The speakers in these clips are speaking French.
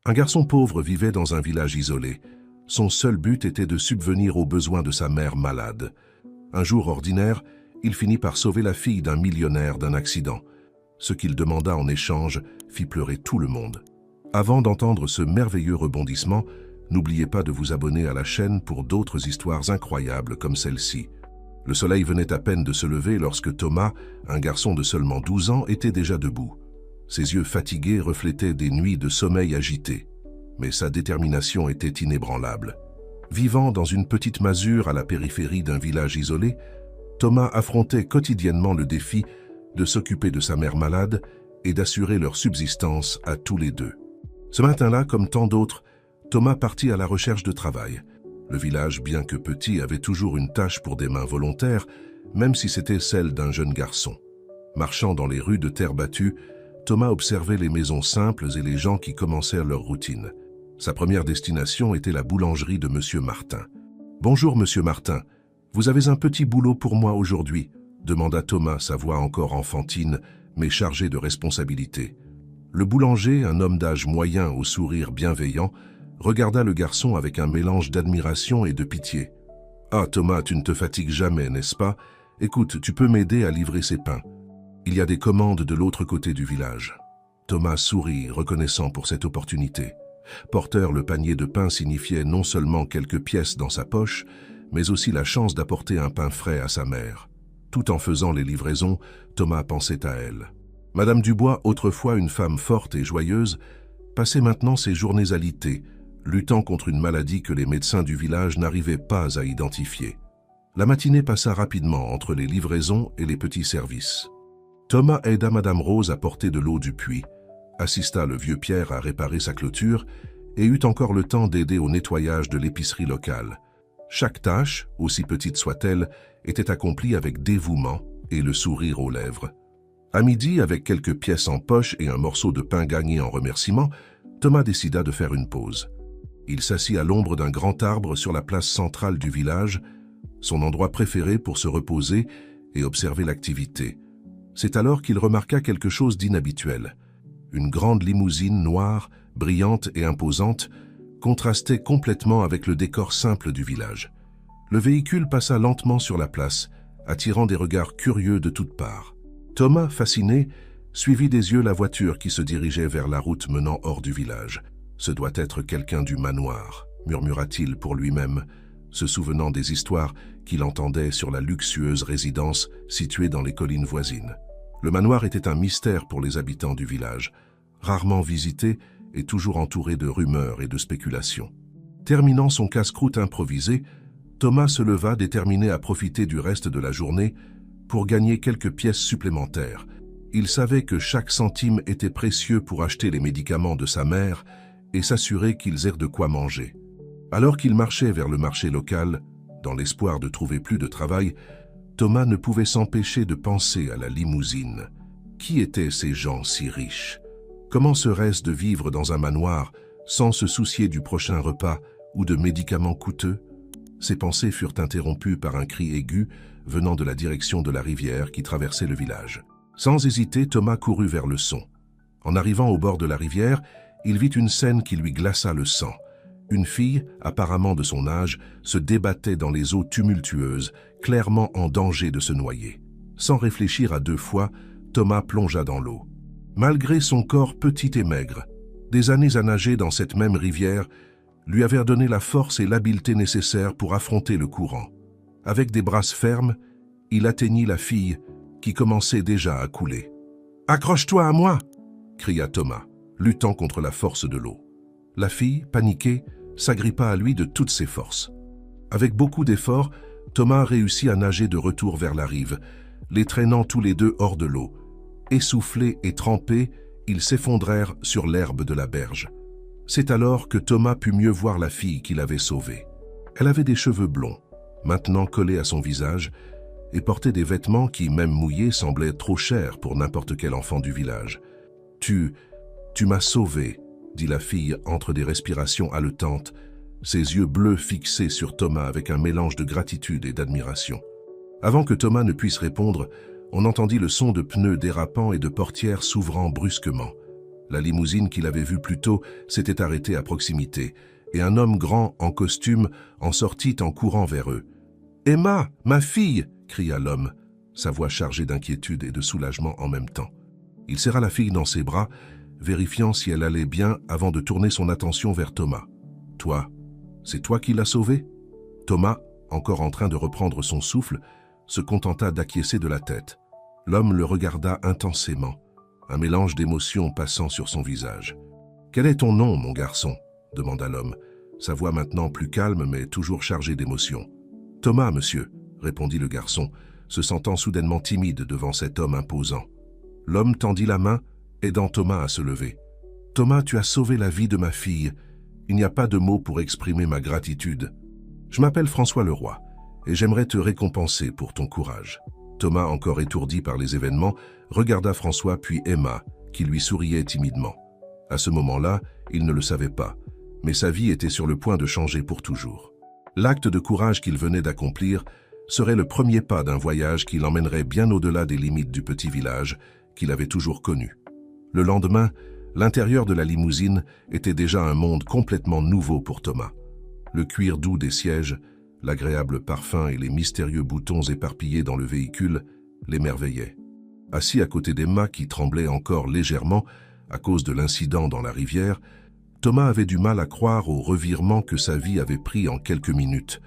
Un garçon pauvre vivait dans un village isolé. Son seul but était de subvenir aux besoins de sa mère malade. Un jour ordinaire, il finit par sauver la fille d'un millionnaire d'un accident. Ce qu'il demanda en échange fit pleurer tout le monde. Avant d'entendre ce merveilleux rebondissement, n'oubliez pas de vous abonner à la chaîne pour d'autres histoires incroyables comme celle-ci. Le soleil venait à peine de se lever lorsque Thomas, un garçon de seulement 12 ans, était déjà debout. Ses yeux fatigués reflétaient des nuits de sommeil agité. Mais sa détermination était inébranlable. Vivant dans une petite masure à la périphérie d'un village isolé, Thomas affrontait quotidiennement le défi de s'occuper de sa mère malade et d'assurer leur subsistance à tous les deux. Ce matin-là, comme tant d'autres, Thomas partit à la recherche de travail. Le village, bien que petit, avait toujours une tâche pour des mains volontaires, même si c'était celle d'un jeune garçon. Marchant dans les rues de terre battue, Thomas observait les maisons simples et les gens qui commençaient leur routine. Sa première destination était la boulangerie de Monsieur Martin. « Bonjour, Monsieur Martin. Vous avez un petit boulot pour moi aujourd'hui ?» demanda Thomas, sa voix encore enfantine, mais chargée de responsabilité. Le boulanger, un homme d'âge moyen au sourire bienveillant, regarda le garçon avec un mélange d'admiration et de pitié. « Ah, Thomas, tu ne te fatigues jamais, n'est-ce pas? Écoute, tu peux m'aider à livrer ces pains. Il y a des commandes de l'autre côté du village. » Thomas sourit, reconnaissant pour cette opportunité. Porteur, le panier de pain signifiait non seulement quelques pièces dans sa poche, mais aussi la chance d'apporter un pain frais à sa mère. Tout en faisant les livraisons, Thomas pensait à elle. Madame Dubois, autrefois une femme forte et joyeuse, passait maintenant ses journées alitées, luttant contre une maladie que les médecins du village n'arrivaient pas à identifier. La matinée passa rapidement entre les livraisons et les petits services. Thomas aida Madame Rose à porter de l'eau du puits, assista le vieux Pierre à réparer sa clôture et eut encore le temps d'aider au nettoyage de l'épicerie locale. Chaque tâche, aussi petite soit-elle, était accomplie avec dévouement et le sourire aux lèvres. À midi, avec quelques pièces en poche et un morceau de pain gagné en remerciement, Thomas décida de faire une pause. Il s'assit à l'ombre d'un grand arbre sur la place centrale du village, son endroit préféré pour se reposer et observer l'activité. C'est alors qu'il remarqua quelque chose d'inhabituel. Une grande limousine noire, brillante et imposante, contrastait complètement avec le décor simple du village. Le véhicule passa lentement sur la place, attirant des regards curieux de toutes parts. Thomas, fasciné, suivit des yeux la voiture qui se dirigeait vers la route menant hors du village. « Ce doit être quelqu'un du manoir », murmura-t-il pour lui-même, se souvenant des histoires qu'il entendait sur la luxueuse résidence située dans les collines voisines. Le manoir était un mystère pour les habitants du village, rarement visité et toujours entouré de rumeurs et de spéculations. Terminant son casse-croûte improvisé, Thomas se leva déterminé à profiter du reste de la journée pour gagner quelques pièces supplémentaires. Il savait que chaque centime était précieux pour acheter les médicaments de sa mère et s'assurer qu'ils aient de quoi manger. Alors qu'il marchait vers le marché local, dans l'espoir de trouver plus de travail, Thomas ne pouvait s'empêcher de penser à la limousine. Qui étaient ces gens si riches? Comment serait-ce de vivre dans un manoir sans se soucier du prochain repas ou de médicaments coûteux? Ses pensées furent interrompues par un cri aigu venant de la direction de la rivière qui traversait le village. Sans hésiter, Thomas courut vers le son. En arrivant au bord de la rivière, il vit une scène qui lui glaça le sang. Une fille, apparemment de son âge, se débattait dans les eaux tumultueuses, clairement en danger de se noyer. Sans réfléchir à deux fois, Thomas plongea dans l'eau. Malgré son corps petit et maigre, des années à nager dans cette même rivière lui avaient donné la force et l'habileté nécessaires pour affronter le courant. Avec des brasses fermes, il atteignit la fille qui commençait déjà à couler. « Accroche-toi à moi !» cria Thomas, luttant contre la force de l'eau. La fille, paniquée, s'agrippa à lui de toutes ses forces. Avec beaucoup d'efforts, Thomas réussit à nager de retour vers la rive, les traînant tous les deux hors de l'eau. Essoufflés et trempés, ils s'effondrèrent sur l'herbe de la berge. C'est alors que Thomas put mieux voir la fille qu'il avait sauvée. Elle avait des cheveux blonds, maintenant collés à son visage, et portait des vêtements qui, même mouillés, semblaient trop chers pour n'importe quel enfant du village. « Tu m'as sauvé », dit la fille entre des respirations haletantes, ses yeux bleus fixés sur Thomas avec un mélange de gratitude et d'admiration. Avant que Thomas ne puisse répondre, on entendit le son de pneus dérapant et de portières s'ouvrant brusquement. La limousine qu'il avait vue plus tôt s'était arrêtée à proximité, et un homme grand en costume en sortit en courant vers eux. « Emma, ma fille !» cria l'homme, sa voix chargée d'inquiétude et de soulagement en même temps. Il serra la fille dans ses bras, vérifiant si elle allait bien avant de tourner son attention vers Thomas. « Toi, c'est toi qui l'as sauvée ?» Thomas, encore en train de reprendre son souffle, se contenta d'acquiescer de la tête. L'homme le regarda intensément, un mélange d'émotions passant sur son visage. « Quel est ton nom, mon garçon ?» demanda l'homme, sa voix maintenant plus calme mais toujours chargée d'émotion. « Thomas, monsieur » répondit le garçon, se sentant soudainement timide devant cet homme imposant. L'homme tendit la main, aidant Thomas à se lever. « Thomas, tu as sauvé la vie de ma fille. Il n'y a pas de mots pour exprimer ma gratitude. Je m'appelle François Leroy, et j'aimerais te récompenser pour ton courage. » Thomas, encore étourdi par les événements, regarda François puis Emma, qui lui souriait timidement. À ce moment-là, il ne le savait pas, mais sa vie était sur le point de changer pour toujours. L'acte de courage qu'il venait d'accomplir serait le premier pas d'un voyage qui l'emmènerait bien au-delà des limites du petit village qu'il avait toujours connu. Le lendemain, l'intérieur de la limousine était déjà un monde complètement nouveau pour Thomas. Le cuir doux des sièges, l'agréable parfum et les mystérieux boutons éparpillés dans le véhicule l'émerveillaient. Assis à côté d'Emma, qui tremblait encore légèrement à cause de l'incident dans la rivière, Thomas avait du mal à croire au revirement que sa vie avait pris en quelques minutes.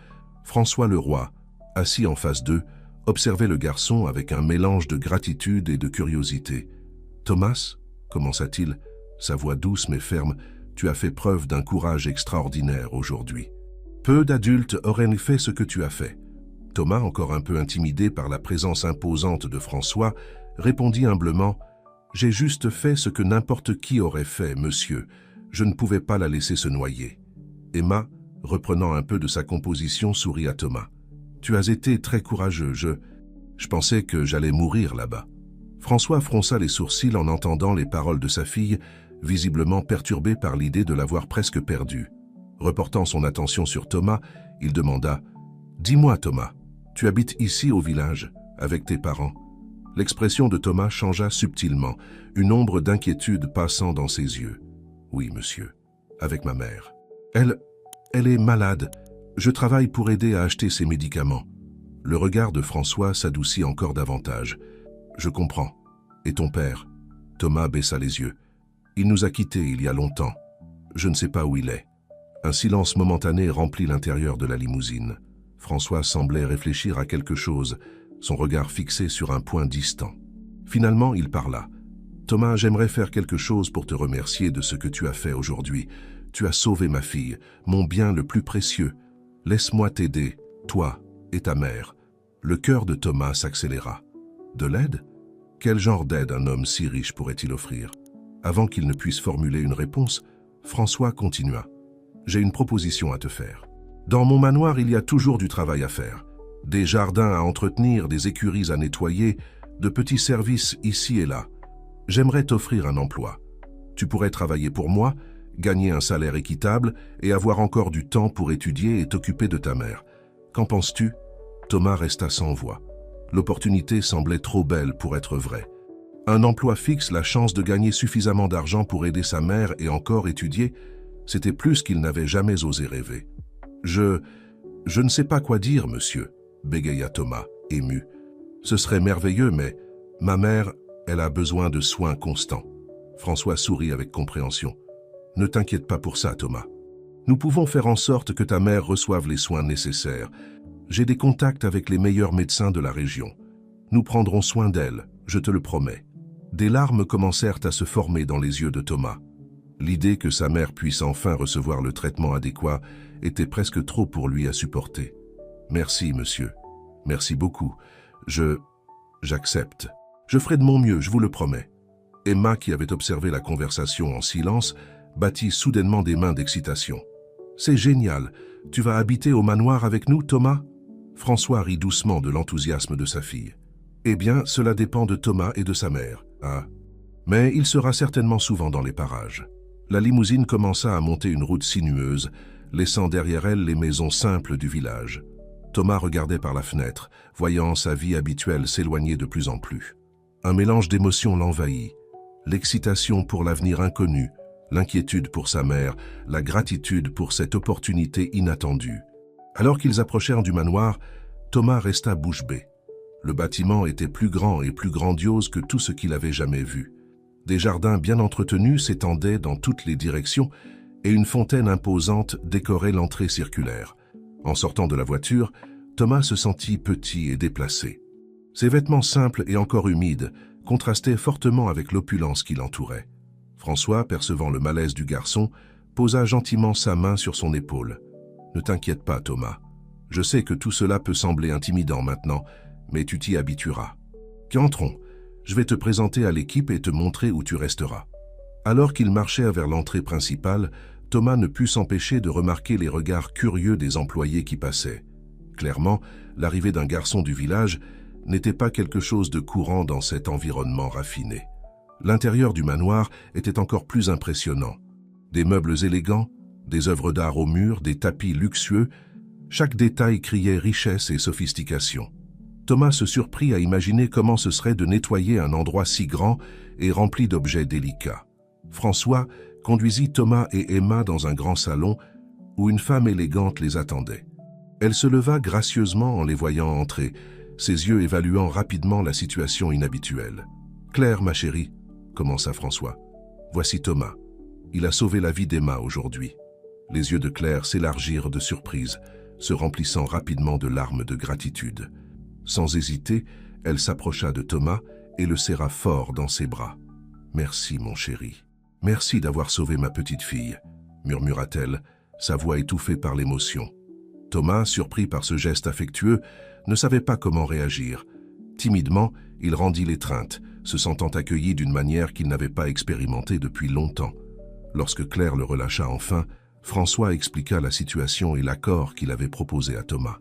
François Leroy, assis en face d'eux, observait le garçon avec un mélange de gratitude et de curiosité. « Thomas, commença-t-il, sa voix douce mais ferme, tu as fait preuve d'un courage extraordinaire aujourd'hui. Peu d'adultes auraient fait ce que tu as fait. » Thomas, encore un peu intimidé par la présence imposante de François, répondit humblement « J'ai juste fait ce que n'importe qui aurait fait, monsieur. Je ne pouvais pas la laisser se noyer. » Emma, reprenant un peu de sa composition, sourit à Thomas. « Tu as été très courageux, je pensais que j'allais mourir là-bas. » François fronça les sourcils en entendant les paroles de sa fille, visiblement perturbé par l'idée de l'avoir presque perdue. Reportant son attention sur Thomas, il demanda « Dis-moi, Thomas, tu habites ici au village, avec tes parents ?» L'expression de Thomas changea subtilement, une ombre d'inquiétude passant dans ses yeux. « Oui, monsieur, avec ma mère. Elle est malade. Je travaille pour aider à acheter ses médicaments. » Le regard de François s'adoucit encore davantage. « Je comprends. Et ton père ?» Thomas baissa les yeux. « Il nous a quittés il y a longtemps. Je ne sais pas où il est. » Un silence momentané remplit l'intérieur de la limousine. François semblait réfléchir à quelque chose, son regard fixé sur un point distant. Finalement, il parla. « Thomas, j'aimerais faire quelque chose pour te remercier de ce que tu as fait aujourd'hui. Tu as sauvé ma fille, mon bien le plus précieux. Laisse-moi t'aider, toi et ta mère. » Le cœur de Thomas s'accéléra. De l'aide? Quel genre d'aide un homme si riche pourrait-il offrir? Avant qu'il ne puisse formuler une réponse, François continua. « J'ai une proposition à te faire. Dans mon manoir, il y a toujours du travail à faire. Des jardins à entretenir, des écuries à nettoyer, de petits services ici et là. J'aimerais t'offrir un emploi. Tu pourrais travailler pour moi, gagner un salaire équitable et avoir encore du temps pour étudier et t'occuper de ta mère. Qu'en penses-tu » Thomas resta sans voix. L'opportunité semblait trop belle pour être vraie. Un emploi fixe, la chance de gagner suffisamment d'argent pour aider sa mère et encore étudier, c'était plus qu'il n'avait jamais osé rêver. « Je ne sais pas quoi dire, monsieur, » bégaya Thomas, ému. « Ce serait merveilleux, mais ma mère, elle a besoin de soins constants. » François sourit avec compréhension. « Ne t'inquiète pas pour ça, Thomas. Nous pouvons faire en sorte que ta mère reçoive les soins nécessaires. J'ai des contacts avec les meilleurs médecins de la région. Nous prendrons soin d'elle, je te le promets. » Des larmes commencèrent à se former dans les yeux de Thomas. L'idée que sa mère puisse enfin recevoir le traitement adéquat était presque trop pour lui à supporter. « Merci, monsieur. Merci beaucoup. J'accepte. Je ferai de mon mieux, je vous le promets. » Emma, qui avait observé la conversation en silence, battit soudainement des mains d'excitation. « C'est génial. Tu vas habiter au manoir avec nous, Thomas ?» François rit doucement de l'enthousiasme de sa fille. « Eh bien, cela dépend de Thomas et de sa mère. Ah. Mais il sera certainement souvent dans les parages. » La limousine commença à monter une route sinueuse, laissant derrière elle les maisons simples du village. Thomas regardait par la fenêtre, voyant sa vie habituelle s'éloigner de plus en plus. Un mélange d'émotions l'envahit. l'excitation pour l'avenir inconnu, l'inquiétude pour sa mère, la gratitude pour cette opportunité inattendue. Alors qu'ils approchèrent du manoir, Thomas resta bouche bée. Le bâtiment était plus grand et plus grandiose que tout ce qu'il avait jamais vu. Des jardins bien entretenus s'étendaient dans toutes les directions et une fontaine imposante décorait l'entrée circulaire. En sortant de la voiture, Thomas se sentit petit et déplacé. Ses vêtements simples et encore humides contrastaient fortement avec l'opulence qui l'entourait. François, percevant le malaise du garçon, posa gentiment sa main sur son épaule. « Ne t'inquiète pas, Thomas. Je sais que tout cela peut sembler intimidant maintenant, mais tu t'y habitueras. Qu'entrons, je vais te présenter à l'équipe et te montrer où tu resteras. » Alors qu'ils marchaient vers l'entrée principale, Thomas ne put s'empêcher de remarquer les regards curieux des employés qui passaient. Clairement, l'arrivée d'un garçon du village n'était pas quelque chose de courant dans cet environnement raffiné. L'intérieur du manoir était encore plus impressionnant. Des meubles élégants, des œuvres d'art au mur, des tapis luxueux, chaque détail criait richesse et sophistication. Thomas se surprit à imaginer comment ce serait de nettoyer un endroit si grand et rempli d'objets délicats. François conduisit Thomas et Emma dans un grand salon où une femme élégante les attendait. Elle se leva gracieusement en les voyant entrer, ses yeux évaluant rapidement la situation inhabituelle. « Claire, ma chérie, » commença François. « Voici Thomas. Il a sauvé la vie d'Emma aujourd'hui. » Les yeux de Claire s'élargirent de surprise, se remplissant rapidement de larmes de gratitude. Sans hésiter, elle s'approcha de Thomas et le serra fort dans ses bras. « Merci, mon chéri. Merci d'avoir sauvé ma petite fille, » murmura-t-elle, sa voix étouffée par l'émotion. Thomas, surpris par ce geste affectueux, ne savait pas comment réagir. Timidement, il rendit l'étreinte, se sentant accueilli d'une manière qu'il n'avait pas expérimentée depuis longtemps. Lorsque Claire le relâcha enfin, François expliqua la situation et l'accord qu'il avait proposé à Thomas.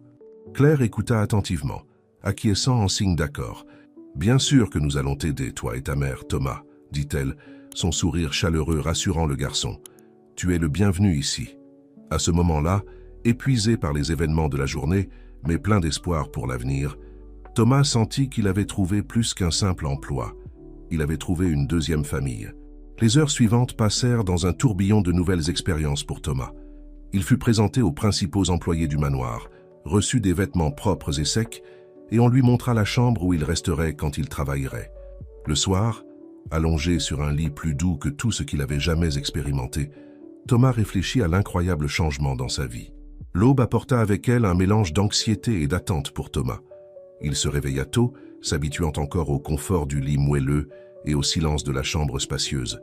Claire écouta attentivement, acquiesçant en signe d'accord. « Bien sûr que nous allons t'aider, toi et ta mère, Thomas, » dit-elle, son sourire chaleureux rassurant le garçon. « Tu es le bienvenu ici. » À ce moment-là, épuisé par les événements de la journée, mais plein d'espoir pour l'avenir, Thomas sentit qu'il avait trouvé plus qu'un simple emploi. Il avait trouvé une deuxième famille. Les heures suivantes passèrent dans un tourbillon de nouvelles expériences pour Thomas. Il fut présenté aux principaux employés du manoir, reçut des vêtements propres et secs, et on lui montra la chambre où il resterait quand il travaillerait. Le soir, allongé sur un lit plus doux que tout ce qu'il avait jamais expérimenté, Thomas réfléchit à l'incroyable changement dans sa vie. L'aube apporta avec elle un mélange d'anxiété et d'attente pour Thomas. Il se réveilla tôt, s'habituant encore au confort du lit moelleux et au silence de la chambre spacieuse.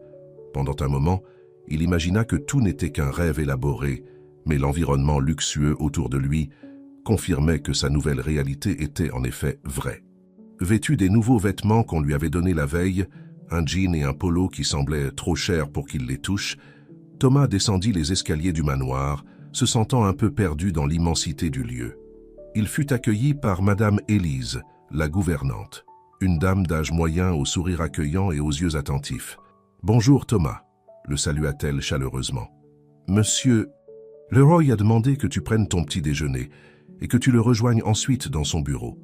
Pendant un moment, il imagina que tout n'était qu'un rêve élaboré, mais l'environnement luxueux autour de lui confirmait que sa nouvelle réalité était en effet vraie. Vêtu des nouveaux vêtements qu'on lui avait donnés la veille, un jean et un polo qui semblaient trop chers pour qu'il les touche, Thomas descendit les escaliers du manoir, se sentant un peu perdu dans l'immensité du lieu. Il fut accueilli par Madame Élise, la gouvernante, une dame d'âge moyen au sourire accueillant et aux yeux attentifs. « Bonjour Thomas », le salua-t-elle chaleureusement. « Monsieur, Leroy a demandé que tu prennes ton petit déjeuner et que tu le rejoignes ensuite dans son bureau.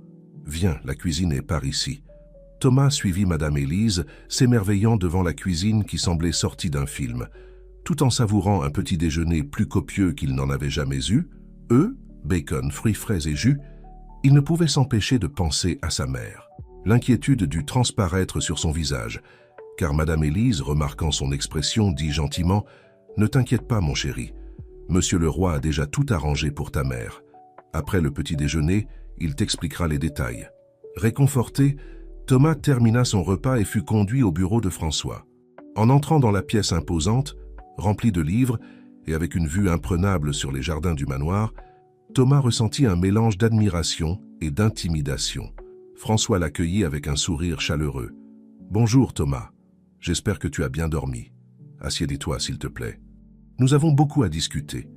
Viens, la cuisine est par ici. » Thomas suivit Madame Élise, s'émerveillant devant la cuisine qui semblait sortie d'un film. Tout en savourant un petit déjeuner plus copieux qu'il n'en avait jamais eu, œufs, bacon, fruits frais et jus, il ne pouvait s'empêcher de penser à sa mère. L'inquiétude dut transparaître sur son visage, car Madame Élise, remarquant son expression, dit gentiment « Ne t'inquiète pas, mon chéri. Monsieur le roi a déjà tout arrangé pour ta mère. Après le petit déjeuner, il t'expliquera les détails. » Réconforté, Thomas termina son repas et fut conduit au bureau de François. En entrant dans la pièce imposante, remplie de livres et avec une vue imprenable sur les jardins du manoir, Thomas ressentit un mélange d'admiration et d'intimidation. François l'accueillit avec un sourire chaleureux. « Bonjour Thomas, j'espère que tu as bien dormi. Assieds-toi s'il te plaît. Nous avons beaucoup à discuter. »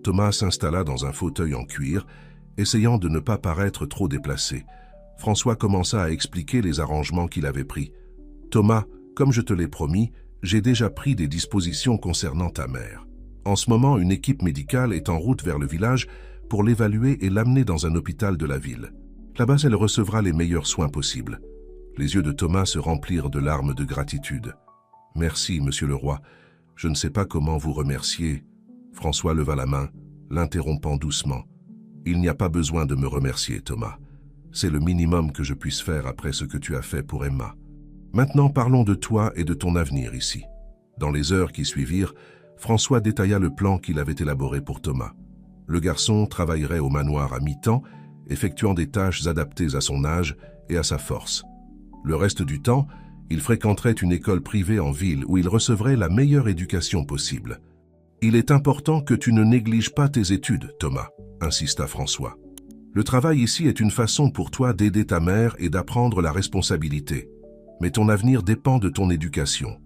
Thomas s'installa dans un fauteuil en cuir, essayant de ne pas paraître trop déplacé. François commença à expliquer les arrangements qu'il avait pris. « Thomas, comme je te l'ai promis, j'ai déjà pris des dispositions concernant ta mère. En ce moment, une équipe médicale est en route vers le village pour l'évaluer et l'amener dans un hôpital de la ville. Là-bas, elle recevra les meilleurs soins possibles. » Les yeux de Thomas se remplirent de larmes de gratitude. Merci, monsieur le roi. Je ne sais pas comment vous remercier. François leva la main, l'interrompant doucement. Il n'y a pas besoin de me remercier, Thomas. C'est le minimum que je puisse faire après ce que tu as fait pour Emma. Maintenant, parlons de toi et de ton avenir ici. Dans les heures qui suivirent, François détailla le plan qu'il avait élaboré pour Thomas. Le garçon travaillerait au manoir à mi-temps, effectuant des tâches adaptées à son âge et à sa force. Le reste du temps, il fréquenterait une école privée en ville où il recevrait la meilleure éducation possible. « Il est important que tu ne négliges pas tes études, Thomas », insista François. « Le travail ici est une façon pour toi d'aider ta mère et d'apprendre la responsabilité. Mais ton avenir dépend de ton éducation. »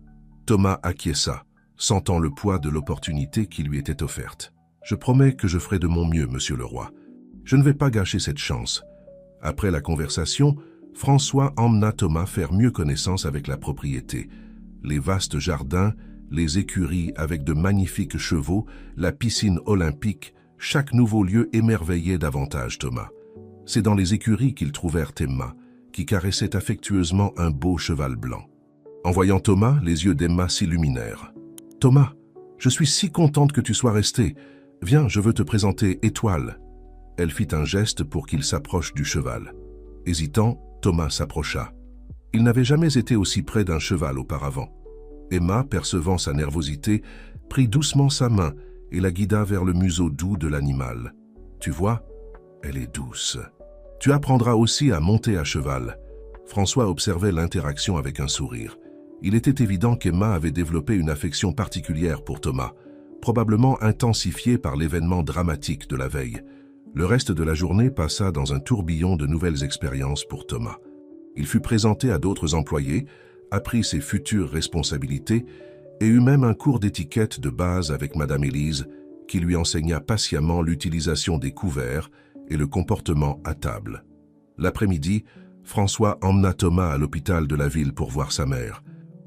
Thomas acquiesça, sentant le poids de l'opportunité qui lui était offerte. « Je promets que je ferai de mon mieux, monsieur le roi. Je ne vais pas gâcher cette chance. » Après la conversation, François emmena Thomas faire mieux connaissance avec la propriété. Les vastes jardins, les écuries avec de magnifiques chevaux, la piscine olympique, chaque nouveau lieu émerveillait davantage Thomas. C'est dans les écuries qu'ils trouvèrent Emma, qui caressait affectueusement un beau cheval blanc. En voyant Thomas, les yeux d'Emma s'illuminèrent. « Thomas, je suis si contente que tu sois resté. Viens, je veux te présenter Étoile. » Elle fit un geste pour qu'il s'approche du cheval. Hésitant, Thomas s'approcha. Il n'avait jamais été aussi près d'un cheval auparavant. Emma, percevant sa nervosité, prit doucement sa main et la guida vers le museau doux de l'animal. « Tu vois, elle est douce. Tu apprendras aussi à monter à cheval. » François observait l'interaction avec un sourire. Il était évident qu'Emma avait développé une affection particulière pour Thomas, probablement intensifiée par l'événement dramatique de la veille. Le reste de la journée passa dans un tourbillon de nouvelles expériences pour Thomas. Il fut présenté à d'autres employés, apprit ses futures responsabilités et eut même un cours d'étiquette de base avec Madame Élise, qui lui enseigna patiemment l'utilisation des couverts et le comportement à table. L'après-midi, François emmena Thomas à l'hôpital de la ville pour voir sa mère.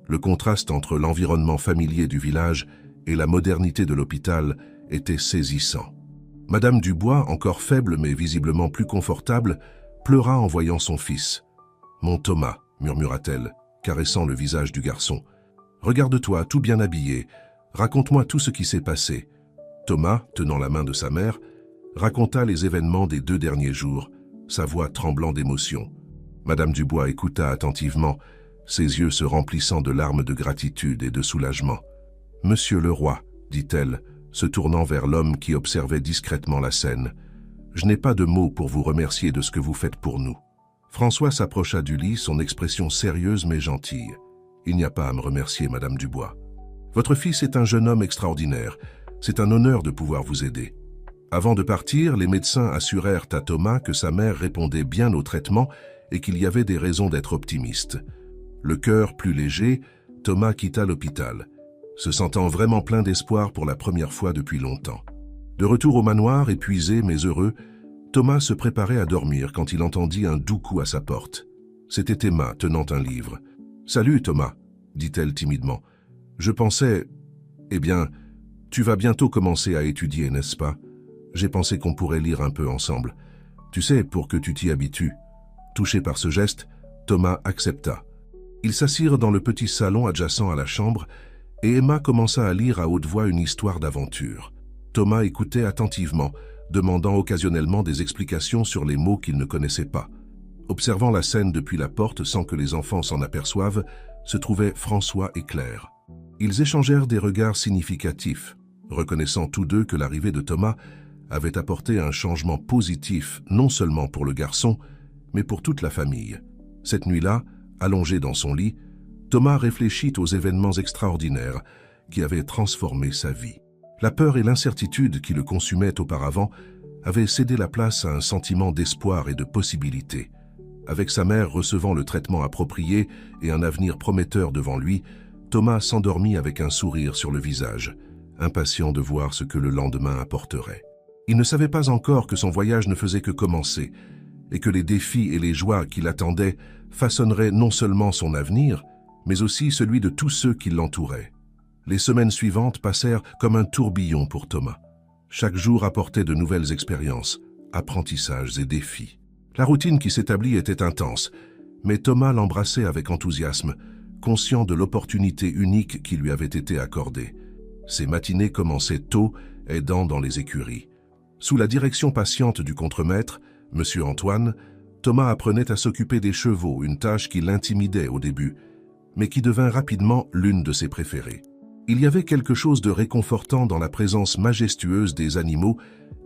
Le contraste entre l'environnement familier du village et la modernité de l'hôpital était saisissant. Madame Dubois, encore faible mais visiblement plus confortable, pleura en voyant son fils. « Mon Thomas », murmura-t-elle, caressant le visage du garçon. « Regarde-toi, tout bien habillé. Raconte-moi tout ce qui s'est passé. » Thomas, tenant la main de sa mère, raconta les événements des 2 derniers jours, sa voix tremblant d'émotion. Madame Dubois écouta attentivement, ses yeux se remplissant de larmes de gratitude et de soulagement. « Monsieur le roi, » dit-elle, se tournant vers l'homme qui observait discrètement la scène, « je n'ai pas de mots pour vous remercier de ce que vous faites pour nous. » François s'approcha du lit, son expression sérieuse mais gentille. « Il n'y a pas à me remercier, Madame Dubois. Votre fils est un jeune homme extraordinaire. C'est un honneur de pouvoir vous aider. » Avant de partir, les médecins assurèrent à Thomas que sa mère répondait bien au traitement et qu'il y avait des raisons d'être optimiste. Le cœur plus léger, Thomas quitta l'hôpital, se sentant vraiment plein d'espoir pour la première fois depuis longtemps. De retour au manoir, épuisé mais heureux, Thomas se préparait à dormir quand il entendit un doux coup à sa porte. C'était Emma, tenant un livre. « Salut, Thomas, » dit-elle timidement. « Je pensais... Eh bien, tu vas bientôt commencer à étudier, n'est-ce pas? J'ai pensé qu'on pourrait lire un peu ensemble. Tu sais, pour que tu t'y habitues. » Touché par ce geste, Thomas accepta. Ils s'assirent dans le petit salon adjacent à la chambre et Emma commença à lire à haute voix une histoire d'aventure. Thomas écoutait attentivement, demandant occasionnellement des explications sur les mots qu'il ne connaissait pas. Observant la scène depuis la porte sans que les enfants s'en aperçoivent, se trouvaient François et Claire. Ils échangèrent des regards significatifs, reconnaissant tous deux que l'arrivée de Thomas avait apporté un changement positif non seulement pour le garçon, mais pour toute la famille. Cette nuit-là, allongé dans son lit, Thomas réfléchit aux événements extraordinaires qui avaient transformé sa vie. La peur et l'incertitude qui le consumaient auparavant avaient cédé la place à un sentiment d'espoir et de possibilité. Avec sa mère recevant le traitement approprié et un avenir prometteur devant lui, Thomas s'endormit avec un sourire sur le visage, impatient de voir ce que le lendemain apporterait. Il ne savait pas encore que son voyage ne faisait que commencer et que les défis et les joies qui l'attendaient façonneraient non seulement son avenir, mais aussi celui de tous ceux qui l'entouraient. Les semaines suivantes passèrent comme un tourbillon pour Thomas. Chaque jour apportait de nouvelles expériences, apprentissages et défis. La routine qui s'établit était intense, mais Thomas l'embrassait avec enthousiasme, conscient de l'opportunité unique qui lui avait été accordée. Ses matinées commençaient tôt, aidant dans les écuries. Sous la direction patiente du contremaître, M. Antoine, Thomas apprenait à s'occuper des chevaux, une tâche qui l'intimidait au début, mais qui devint rapidement l'une de ses préférées. Il y avait quelque chose de réconfortant dans la présence majestueuse des animaux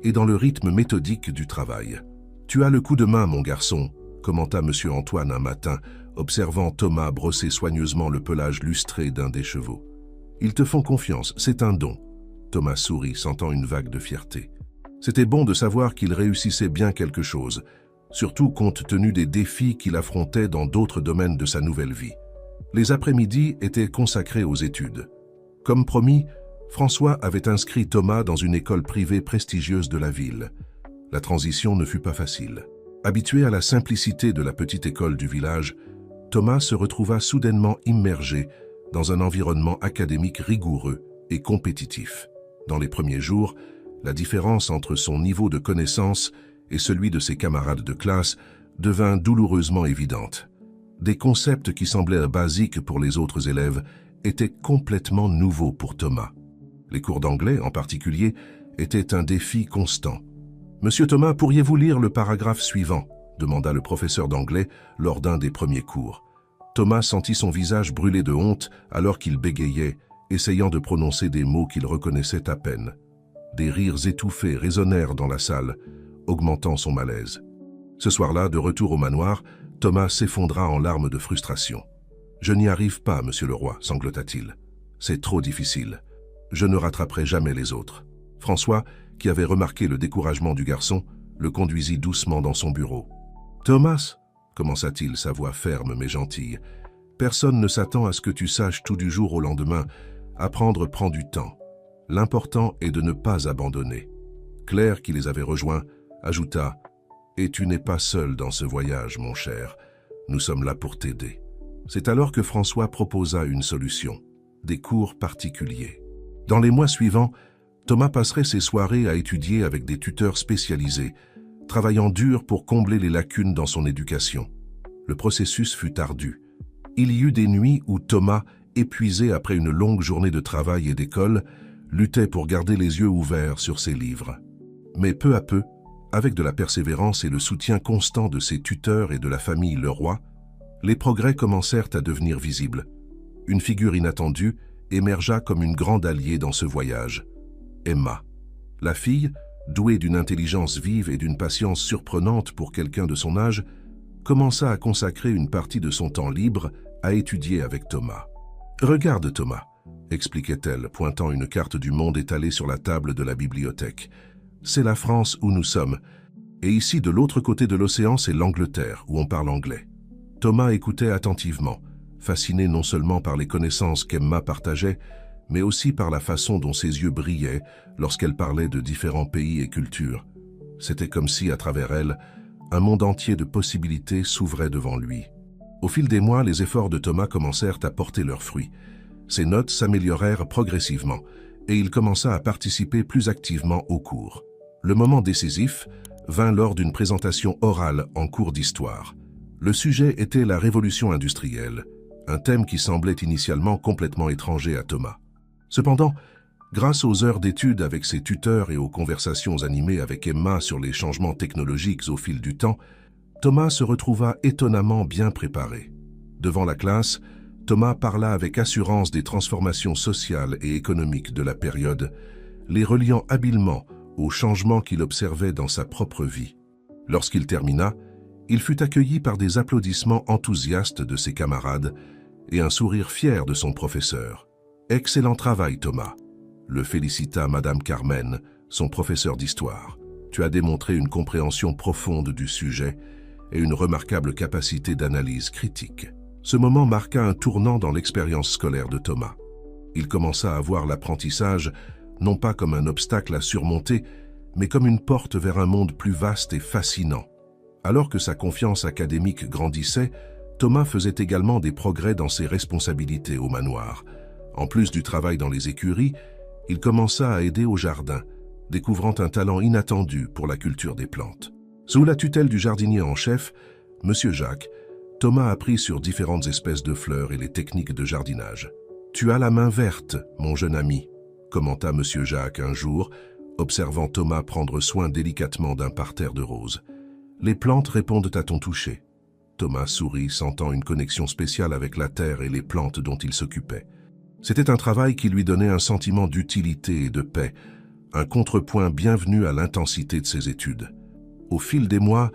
et dans le rythme méthodique du travail. « Tu as le coup de main, mon garçon », commenta M. Antoine un matin, observant Thomas brosser soigneusement le pelage lustré d'un des chevaux. « Ils te font confiance, c'est un don. » Thomas sourit, sentant une vague de fierté. C'était bon de savoir qu'il réussissait bien quelque chose, surtout compte tenu des défis qu'il affrontait dans d'autres domaines de sa nouvelle vie. Les après-midi étaient consacrés aux études. Comme promis, François avait inscrit Thomas dans une école privée prestigieuse de la ville. La transition ne fut pas facile. Habitué à la simplicité de la petite école du village, Thomas se retrouva soudainement immergé dans un environnement académique rigoureux et compétitif. Dans les premiers jours, la différence entre son niveau de connaissance et celui de ses camarades de classe devint douloureusement évidente. Des concepts qui semblaient basiques pour les autres élèves étaient complètement nouveaux pour Thomas. Les cours d'anglais, en particulier, étaient un défi constant. « Monsieur Thomas, pourriez-vous lire le paragraphe suivant ?» demanda le professeur d'anglais lors d'un des premiers cours. Thomas sentit son visage brûler de honte alors qu'il bégayait, essayant de prononcer des mots qu'il reconnaissait à peine. Des rires étouffés résonnèrent dans la salle, augmentant son malaise. Ce soir-là, de retour au manoir, Thomas s'effondra en larmes de frustration. « Je n'y arrive pas, monsieur le roi, sanglota-t-il. C'est trop difficile. Je ne rattraperai jamais les autres. » François, qui avait remarqué le découragement du garçon, le conduisit doucement dans son bureau. « Thomas, commença-t-il, sa voix ferme mais gentille, personne ne s'attend à ce que tu saches tout du jour au lendemain. Apprendre prend du temps. L'important est de ne pas abandonner. » Claire, qui les avait rejoints, ajouta « Et tu n'es pas seul dans ce voyage, mon cher. Nous sommes là pour t'aider. » C'est alors que François proposa une solution, des cours particuliers. Dans les mois suivants, Thomas passerait ses soirées à étudier avec des tuteurs spécialisés, travaillant dur pour combler les lacunes dans son éducation. Le processus fut ardu. Il y eut des nuits où Thomas, épuisé après une longue journée de travail et d'école, luttait pour garder les yeux ouverts sur ses livres. Mais peu à peu, avec de la persévérance et le soutien constant de ses tuteurs et de la famille Leroy, les progrès commencèrent à devenir visibles. Une figure inattendue émergea comme une grande alliée dans ce voyage. Emma. La fille, douée d'une intelligence vive et d'une patience surprenante pour quelqu'un de son âge, commença à consacrer une partie de son temps libre à étudier avec Thomas. « Regarde, Thomas, » expliquait-elle, pointant une carte du monde étalée sur la table de la bibliothèque. « C'est la France où nous sommes, et ici, de l'autre côté de l'océan, c'est l'Angleterre, où on parle anglais. » Thomas écoutait attentivement, fasciné non seulement par les connaissances qu'Emma partageait, mais aussi par la façon dont ses yeux brillaient lorsqu'elle parlait de différents pays et cultures. C'était comme si, à travers elle, un monde entier de possibilités s'ouvrait devant lui. Au fil des mois, les efforts de Thomas commencèrent à porter leurs fruits. Ses notes s'améliorèrent progressivement et il commença à participer plus activement aux cours. Le moment décisif vint lors d'une présentation orale en cours d'histoire. Le sujet était la révolution industrielle, un thème qui semblait initialement complètement étranger à Thomas. Cependant, grâce aux heures d'études avec ses tuteurs et aux conversations animées avec Emma sur les changements technologiques au fil du temps, Thomas se retrouva étonnamment bien préparé. Devant la classe, Thomas parla avec assurance des transformations sociales et économiques de la période, les reliant habilement aux changements qu'il observait dans sa propre vie. Lorsqu'il termina, il fut accueilli par des applaudissements enthousiastes de ses camarades et un sourire fier de son professeur. « Excellent travail, Thomas !» le félicita Madame Carmen, son professeur d'histoire. « Tu as démontré une compréhension profonde du sujet et une remarquable capacité d'analyse critique. » Ce moment marqua un tournant dans l'expérience scolaire de Thomas. Il commença à voir l'apprentissage non pas comme un obstacle à surmonter, mais comme une porte vers un monde plus vaste et fascinant. Alors que sa confiance académique grandissait, Thomas faisait également des progrès dans ses responsabilités au manoir. En plus du travail dans les écuries, il commença à aider au jardin, découvrant un talent inattendu pour la culture des plantes. Sous la tutelle du jardinier en chef, M. Jacques, Thomas apprit sur différentes espèces de fleurs et les techniques de jardinage. « Tu as la main verte, mon jeune ami », commenta M. Jacques un jour, observant Thomas prendre soin délicatement d'un parterre de roses. « Les plantes répondent à ton toucher. » Thomas sourit, sentant une connexion spéciale avec la terre et les plantes dont il s'occupait. C'était un travail qui lui donnait un sentiment d'utilité et de paix, un contrepoint bienvenu à l'intensité de ses études. Au fil des mois,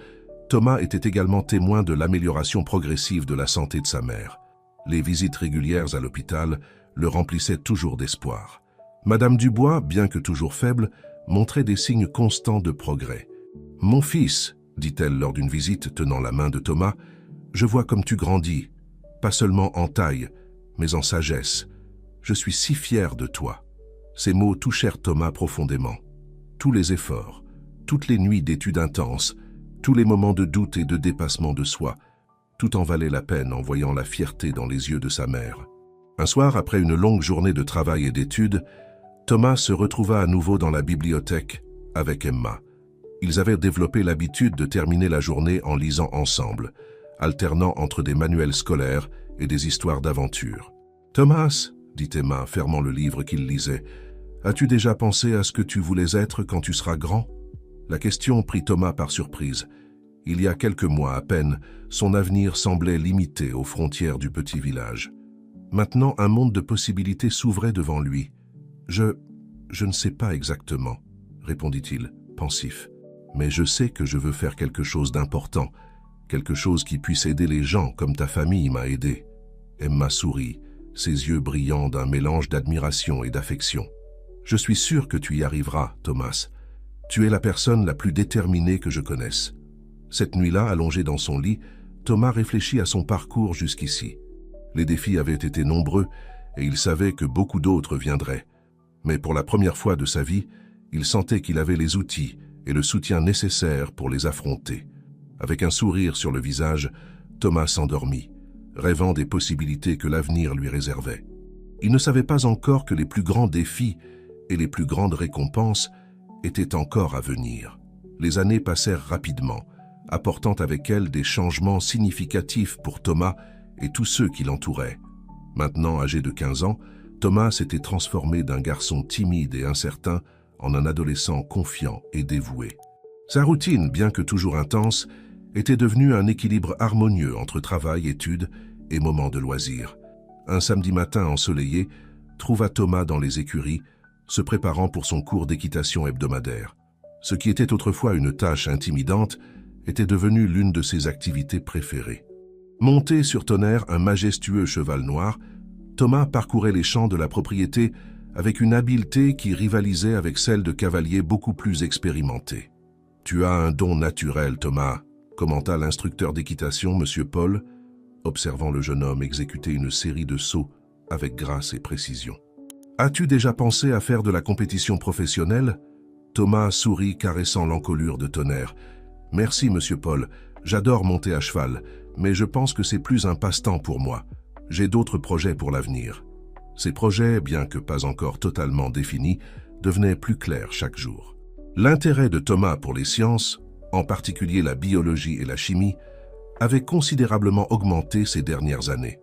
Thomas était également témoin de l'amélioration progressive de la santé de sa mère. Les visites régulières à l'hôpital le remplissaient toujours d'espoir. Madame Dubois, bien que toujours faible, montrait des signes constants de progrès. « Mon fils, dit-elle lors d'une visite tenant la main de Thomas, je vois comme tu grandis, pas seulement en taille, mais en sagesse. Je suis si fier de toi. » Ces mots touchèrent Thomas profondément. Tous les efforts, toutes les nuits d'études intenses, tous les moments de doute et de dépassement de soi, tout en valait la peine en voyant la fierté dans les yeux de sa mère. Un soir, après une longue journée de travail et d'études, Thomas se retrouva à nouveau dans la bibliothèque avec Emma. Ils avaient développé l'habitude de terminer la journée en lisant ensemble, alternant entre des manuels scolaires et des histoires d'aventure. « Thomas, dit Emma, fermant le livre qu'il lisait, as-tu déjà pensé à ce que tu voulais être quand tu seras grand ?» La question prit Thomas par surprise. Il y a quelques mois à peine, son avenir semblait limité aux frontières du petit village. Maintenant, un monde de possibilités s'ouvrait devant lui. « Je ne sais pas exactement, » répondit-il, pensif. « Mais je sais que je veux faire quelque chose d'important, quelque chose qui puisse aider les gens comme ta famille m'a aidé. » Emma sourit, ses yeux brillants d'un mélange d'admiration et d'affection. « Je suis sûr que tu y arriveras, Thomas. Tu es la personne la plus déterminée que je connaisse. » Cette nuit-là, allongé dans son lit, Thomas réfléchit à son parcours jusqu'ici. Les défis avaient été nombreux et il savait que beaucoup d'autres viendraient. Mais pour la première fois de sa vie, il sentait qu'il avait les outils et le soutien nécessaires pour les affronter. Avec un sourire sur le visage, Thomas s'endormit, rêvant des possibilités que l'avenir lui réservait. Il ne savait pas encore que les plus grands défis et les plus grandes récompenses étaient encore à venir. Les années passèrent rapidement, apportant avec elles des changements significatifs pour Thomas et tous ceux qui l'entouraient. Maintenant âgé de 15 ans, Thomas s'était transformé d'un garçon timide et incertain en un adolescent confiant et dévoué. Sa routine, bien que toujours intense, était devenue un équilibre harmonieux entre travail, études et moments de loisirs. Un samedi matin ensoleillé, trouva Thomas dans les écuries, se préparant pour son cours d'équitation hebdomadaire. Ce qui était autrefois une tâche intimidante était devenu l'une de ses activités préférées. Monté sur Tonnerre, un majestueux cheval noir, Thomas parcourait les champs de la propriété avec une habileté qui rivalisait avec celle de cavaliers beaucoup plus expérimentés. « Tu as un don naturel, Thomas », commenta l'instructeur d'équitation, M. Paul, observant le jeune homme exécuter une série de sauts avec grâce et précision. « As-tu déjà pensé à faire de la compétition professionnelle ?» Thomas sourit, caressant l'encolure de Tonnerre. « Merci, M. Paul, j'adore monter à cheval, mais je pense que c'est plus un passe-temps pour moi. J'ai d'autres projets pour l'avenir. » Ces projets, bien que pas encore totalement définis, devenaient plus clairs chaque jour. L'intérêt de Thomas pour les sciences, en particulier la biologie et la chimie, avait considérablement augmenté ces dernières années.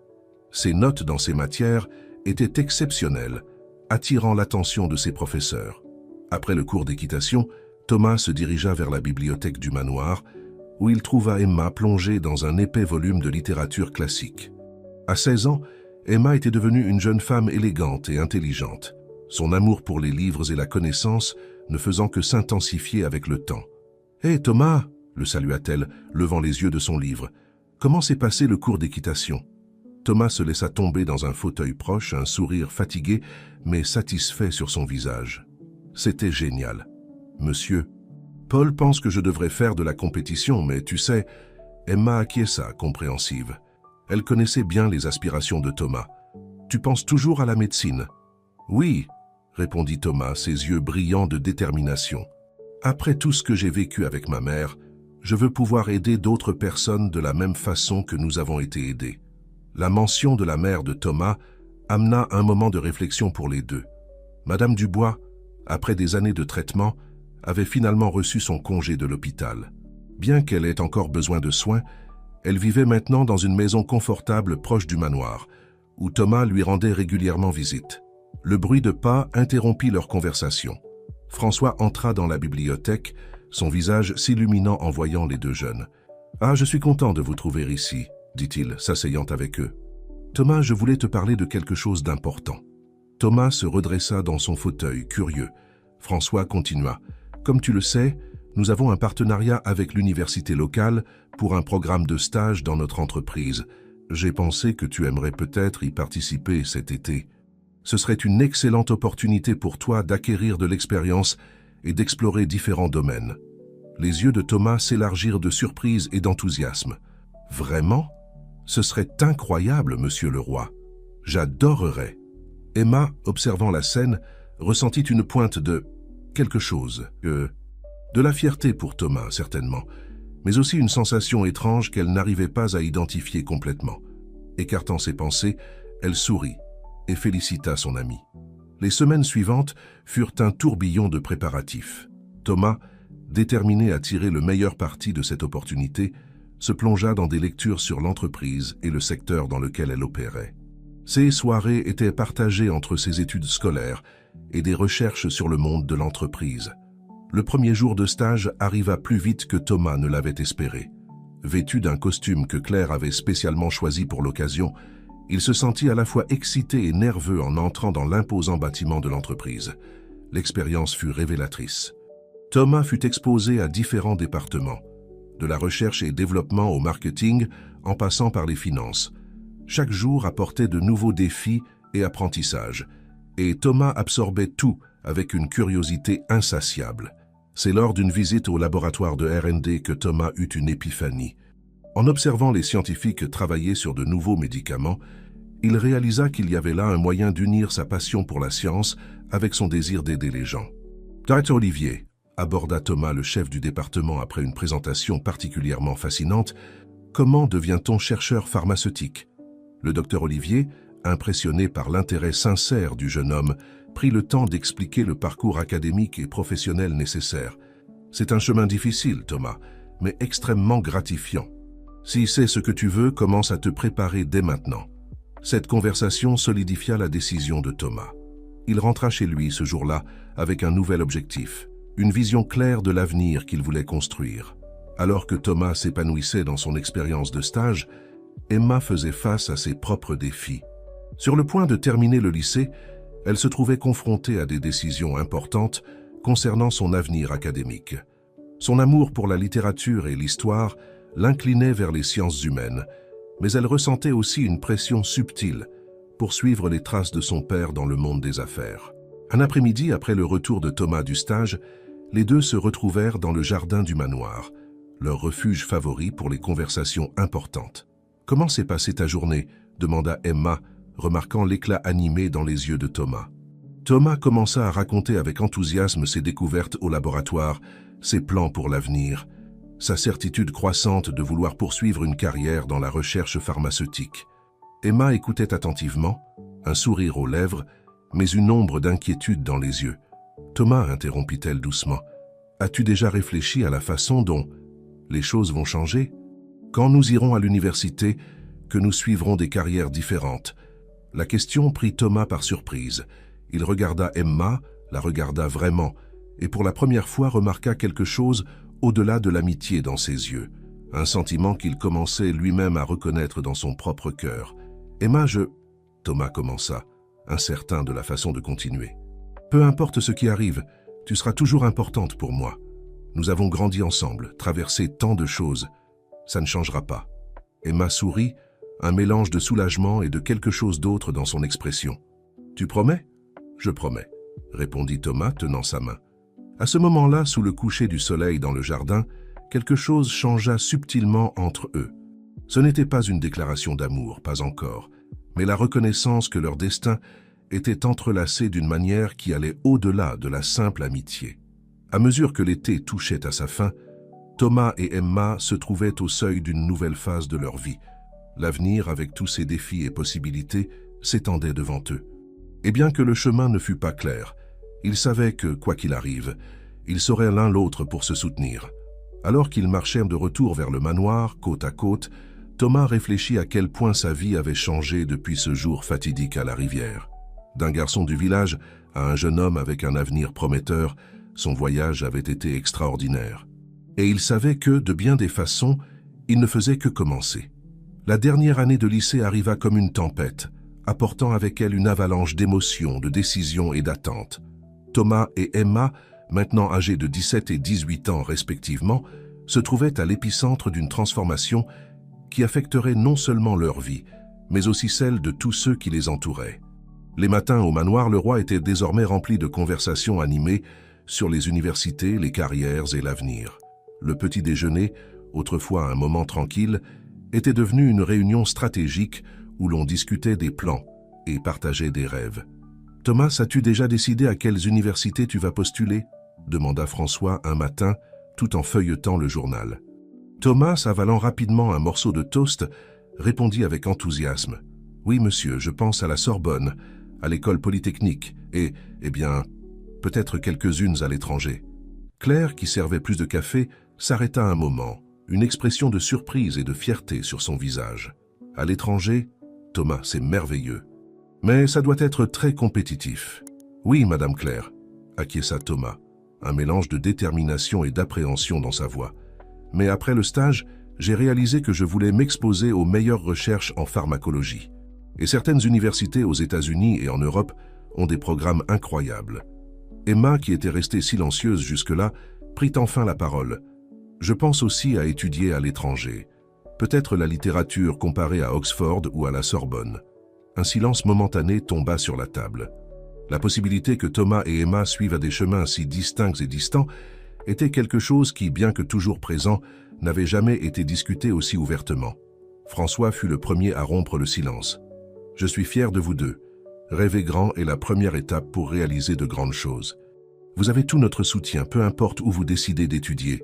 Ses notes dans ces matières étaient exceptionnelles, attirant l'attention de ses professeurs. Après le cours d'équitation, Thomas se dirigea vers la bibliothèque du manoir, où il trouva Emma plongée dans un épais volume de littérature classique. À 16 ans, Emma était devenue une jeune femme élégante et intelligente, son amour pour les livres et la connaissance ne faisant que s'intensifier avec le temps. « Hé, Thomas !» le salua-t-elle, levant les yeux de son livre. « Comment s'est passé le cours d'équitation ?» Thomas se laissa tomber dans un fauteuil proche, un sourire fatigué mais satisfait sur son visage. « C'était génial. Monsieur, Paul pense que je devrais faire de la compétition, mais tu sais, Emma acquiesça, compréhensive. Elle connaissait bien les aspirations de Thomas. Tu penses toujours à la médecine ? Oui, répondit Thomas, ses yeux brillants de détermination. Après tout ce que j'ai vécu avec ma mère, je veux pouvoir aider d'autres personnes de la même façon que nous avons été aidés. La mention de la mère de Thomas amena un moment de réflexion pour les deux. Madame Dubois, après des années de traitement, avait finalement reçu son congé de l'hôpital. Bien qu'elle ait encore besoin de soins, Elle vivait maintenant dans une maison confortable proche du manoir, où Thomas lui rendait régulièrement visite. Le bruit de pas interrompit leur conversation. François entra dans la bibliothèque, son visage s'illuminant en voyant les deux jeunes. « Ah, je suis content de vous trouver ici », dit-il, s'asseyant avec eux. « Thomas, je voulais te parler de quelque chose d'important. » Thomas se redressa dans son fauteuil, curieux. François continua. « Comme tu le sais, nous avons un partenariat avec l'université locale pour un programme de stage dans notre entreprise. J'ai pensé que tu aimerais peut-être y participer cet été. Ce serait une excellente opportunité pour toi d'acquérir de l'expérience et d'explorer différents domaines. » Les yeux de Thomas s'élargirent de surprise et d'enthousiasme. « Vraiment? Ce serait incroyable, monsieur le roi. J'adorerais. » Emma, observant la scène, ressentit une pointe de quelque chose, de la fierté pour Thomas, certainement, mais aussi une sensation étrange qu'elle n'arrivait pas à identifier complètement. Écartant ses pensées, elle sourit et félicita son ami. Les semaines suivantes furent un tourbillon de préparatifs. Thomas, déterminé à tirer le meilleur parti de cette opportunité, se plongea dans des lectures sur l'entreprise et le secteur dans lequel elle opérait. Ces soirées étaient partagées entre ses études scolaires et des recherches sur le monde de l'entreprise. Le premier jour de stage arriva plus vite que Thomas ne l'avait espéré. Vêtu d'un costume que Claire avait spécialement choisi pour l'occasion, il se sentit à la fois excité et nerveux en entrant dans l'imposant bâtiment de l'entreprise. L'expérience fut révélatrice. Thomas fut exposé à différents départements, de la recherche et développement au marketing, en passant par les finances. Chaque jour apportait de nouveaux défis et apprentissages, et Thomas absorbait tout avec une curiosité insatiable. C'est lors d'une visite au laboratoire de R&D que Thomas eut une épiphanie. En observant les scientifiques travailler sur de nouveaux médicaments, il réalisa qu'il y avait là un moyen d'unir sa passion pour la science avec son désir d'aider les gens. « Directeur Olivier », aborda Thomas, le chef du département, après une présentation particulièrement fascinante, « comment devient-on chercheur pharmaceutique ?» Le docteur Olivier, impressionné par l'intérêt sincère du jeune homme, prit le temps d'expliquer le parcours académique et professionnel nécessaire. « C'est un chemin difficile, Thomas, mais extrêmement gratifiant. Si c'est ce que tu veux, commence à te préparer dès maintenant. » Cette conversation solidifia la décision de Thomas. Il rentra chez lui ce jour-là avec un nouvel objectif, une vision claire de l'avenir qu'il voulait construire. Alors que Thomas s'épanouissait dans son expérience de stage, Emma faisait face à ses propres défis. Sur le point de terminer le lycée, elle se trouvait confrontée à des décisions importantes concernant son avenir académique. Son amour pour la littérature et l'histoire l'inclinait vers les sciences humaines, mais elle ressentait aussi une pression subtile pour suivre les traces de son père dans le monde des affaires. Un après-midi, après le retour de Thomas du stage, les deux se retrouvèrent dans le jardin du manoir, leur refuge favori pour les conversations importantes. « Comment s'est passée ta journée ?» demanda Emma, remarquant l'éclat animé dans les yeux de Thomas. Thomas commença à raconter avec enthousiasme ses découvertes au laboratoire, ses plans pour l'avenir, sa certitude croissante de vouloir poursuivre une carrière dans la recherche pharmaceutique. Emma écoutait attentivement, un sourire aux lèvres, mais une ombre d'inquiétude dans les yeux. « Thomas, interrompit-elle doucement, as-tu déjà réfléchi à la façon dont les choses vont changer ? Quand nous irons à l'université, que nous suivrons des carrières différentes ?» La question prit Thomas par surprise. Il regarda Emma, la regarda vraiment, et pour la première fois remarqua quelque chose au-delà de l'amitié dans ses yeux, un sentiment qu'il commençait lui-même à reconnaître dans son propre cœur. « Emma, Thomas commença, incertain de la façon de continuer. « Peu importe ce qui arrive, tu seras toujours importante pour moi. Nous avons grandi ensemble, traversé tant de choses. Ça ne changera pas. » Emma sourit, un mélange de soulagement et de quelque chose d'autre dans son expression. « Tu promets ? » ?»« Je promets, » répondit Thomas, tenant sa main. À ce moment-là, sous le coucher du soleil dans le jardin, quelque chose changea subtilement entre eux. Ce n'était pas une déclaration d'amour, pas encore, mais la reconnaissance que leur destin était entrelacé d'une manière qui allait au-delà de la simple amitié. À mesure que l'été touchait à sa fin, Thomas et Emma se trouvaient au seuil d'une nouvelle phase de leur vie. L'avenir, avec tous ses défis et possibilités, s'étendait devant eux. Et bien que le chemin ne fût pas clair, ils savaient que, quoi qu'il arrive, ils seraient l'un l'autre pour se soutenir. Alors qu'ils marchèrent de retour vers le manoir, côte à côte, Thomas réfléchit à quel point sa vie avait changé depuis ce jour fatidique à la rivière. D'un garçon du village à un jeune homme avec un avenir prometteur, son voyage avait été extraordinaire. Et il savait que, de bien des façons, il ne faisait que commencer. La dernière année de lycée arriva comme une tempête, apportant avec elle une avalanche d'émotions, de décisions et d'attentes. Thomas et Emma, maintenant âgés de 17 et 18 ans respectivement, se trouvaient à l'épicentre d'une transformation qui affecterait non seulement leur vie, mais aussi celle de tous ceux qui les entouraient. Les matins au manoir Leroy étaient désormais remplis de conversations animées sur les universités, les carrières et l'avenir. Le petit déjeuner, autrefois un moment tranquille, était devenu une réunion stratégique où l'on discutait des plans et partageait des rêves. « Thomas, as-tu déjà décidé à quelles universités tu vas postuler ?» demanda François un matin, tout en feuilletant le journal. Thomas, avalant rapidement un morceau de toast, répondit avec enthousiasme. « Oui, monsieur, je pense à la Sorbonne, à l'école polytechnique et, peut-être quelques-unes à l'étranger. » Claire, qui servait plus de café, s'arrêta un moment, une expression de surprise et de fierté sur son visage. « À l'étranger, Thomas, c'est merveilleux. Mais ça doit être très compétitif. »« Oui, Madame Claire, » acquiesça Thomas, un mélange de détermination et d'appréhension dans sa voix. « Mais après le stage, j'ai réalisé que je voulais m'exposer aux meilleures recherches en pharmacologie. Et certaines universités aux États-Unis et en Europe ont des programmes incroyables. » Emma, qui était restée silencieuse jusque-là, prit enfin la parole. « Je pense aussi à étudier à l'étranger. Peut-être la littérature comparée à Oxford ou à la Sorbonne. » Un silence momentané tomba sur la table. La possibilité que Thomas et Emma suivent à des chemins si distincts et distants était quelque chose qui, bien que toujours présent, n'avait jamais été discuté aussi ouvertement. François fut le premier à rompre le silence. « Je suis fier de vous deux. Rêver grand est la première étape pour réaliser de grandes choses. Vous avez tout notre soutien, peu importe où vous décidez d'étudier. »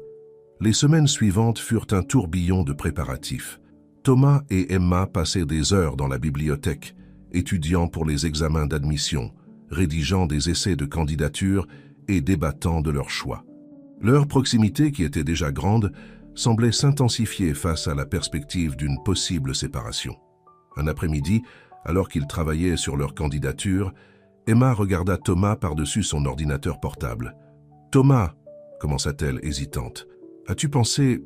Les semaines suivantes furent un tourbillon de préparatifs. Thomas et Emma passèrent des heures dans la bibliothèque, étudiant pour les examens d'admission, rédigeant des essais de candidature et débattant de leur choix. Leur proximité, qui était déjà grande, semblait s'intensifier face à la perspective d'une possible séparation. Un après-midi, alors qu'ils travaillaient sur leur candidature, Emma regarda Thomas par-dessus son ordinateur portable. « Thomas, » commença-t-elle hésitante, « as-tu pensé,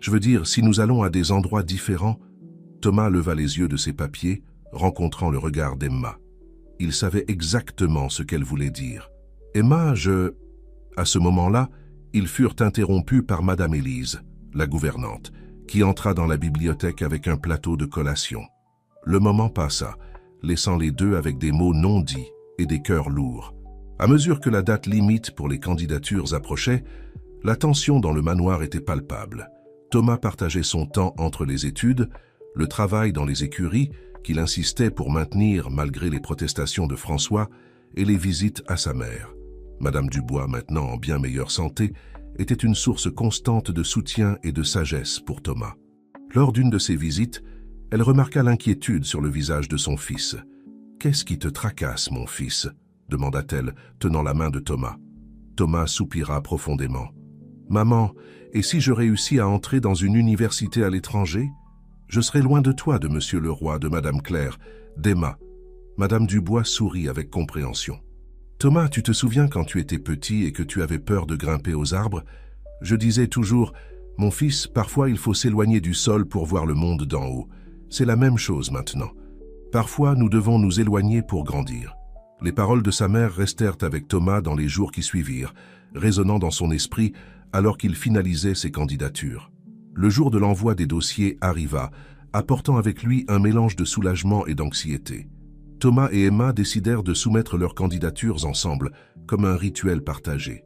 je veux dire, si nous allons à des endroits différents ?» Thomas leva les yeux de ses papiers, rencontrant le regard d'Emma. Il savait exactement ce qu'elle voulait dire. « Emma, À ce moment-là, ils furent interrompus par Madame Élise, la gouvernante, qui entra dans la bibliothèque avec un plateau de collation. Le moment passa, laissant les deux avec des mots non dits et des cœurs lourds. À mesure que la date limite pour les candidatures approchait, la tension dans le manoir était palpable. Thomas partageait son temps entre les études, le travail dans les écuries, qu'il insistait pour maintenir malgré les protestations de François, et les visites à sa mère. Madame Dubois, maintenant en bien meilleure santé, était une source constante de soutien et de sagesse pour Thomas. Lors d'une de ces visites, elle remarqua l'inquiétude sur le visage de son fils. « Qu'est-ce qui te tracasse, mon fils ?» demanda-t-elle, tenant la main de Thomas. Thomas soupira profondément. « Maman, et si je réussis à entrer dans une université à l'étranger ? Je serai loin de toi, de Monsieur Leroy, de Madame Claire, d'Emma. » Madame Dubois sourit avec compréhension. « Thomas, tu te souviens quand tu étais petit et que tu avais peur de grimper aux arbres ? Je disais toujours, « Mon fils, parfois il faut s'éloigner du sol pour voir le monde d'en haut. » C'est la même chose maintenant. Parfois, nous devons nous éloigner pour grandir. Les paroles de sa mère restèrent avec Thomas dans les jours qui suivirent, résonnant dans son esprit alors qu'il finalisait ses candidatures. Le jour de l'envoi des dossiers arriva, apportant avec lui un mélange de soulagement et d'anxiété. Thomas et Emma décidèrent de soumettre leurs candidatures ensemble, comme un rituel partagé.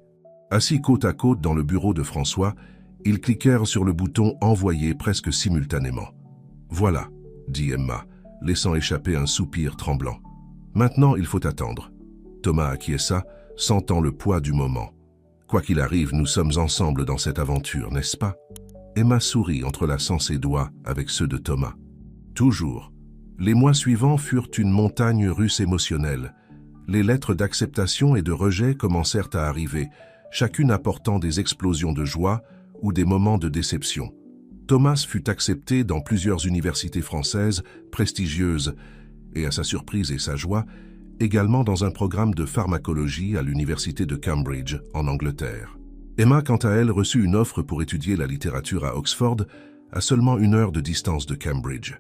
Assis côte à côte dans le bureau de François, ils cliquèrent sur le bouton « Envoyer » presque simultanément. « Voilà », dit Emma, laissant échapper un soupir tremblant. « Maintenant, il faut attendre. » Thomas acquiesça, sentant le poids du moment. « Quoi qu'il arrive, nous sommes ensemble dans cette aventure, n'est-ce pas ?» Emma sourit, entrelaçant ses doigts avec ceux de Thomas. « Toujours. » Les mois suivants furent une montagne russe émotionnelle. Les lettres d'acceptation et de rejet commencèrent à arriver, chacune apportant des explosions de joie ou des moments de déception. Thomas fut accepté dans plusieurs universités françaises prestigieuses et, à sa surprise et sa joie, également dans un programme de pharmacologie à l'université de Cambridge, en Angleterre. Emma, quant à elle, reçut une offre pour étudier la littérature à Oxford, à seulement 1 heure de distance de Cambridge.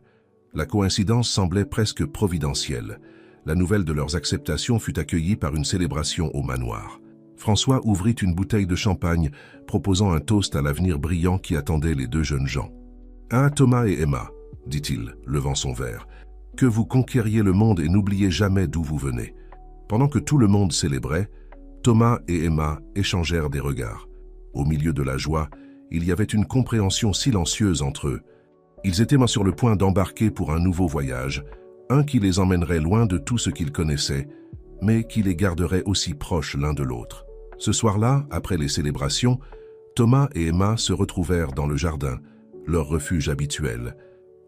La coïncidence semblait presque providentielle. La nouvelle de leurs acceptations fut accueillie par une célébration au manoir. François ouvrit une bouteille de champagne, proposant un toast à l'avenir brillant qui attendait les 2 jeunes gens. « Ah, Thomas et Emma, dit-il, levant son verre, que vous conquériez le monde et n'oubliez jamais d'où vous venez. » Pendant que tout le monde célébrait, Thomas et Emma échangèrent des regards. Au milieu de la joie, il y avait une compréhension silencieuse entre eux. Ils étaient sur le point d'embarquer pour un nouveau voyage, un qui les emmènerait loin de tout ce qu'ils connaissaient, mais qui les garderait aussi proches l'un de l'autre. Ce soir-là, après les célébrations, Thomas et Emma se retrouvèrent dans le jardin, leur refuge habituel.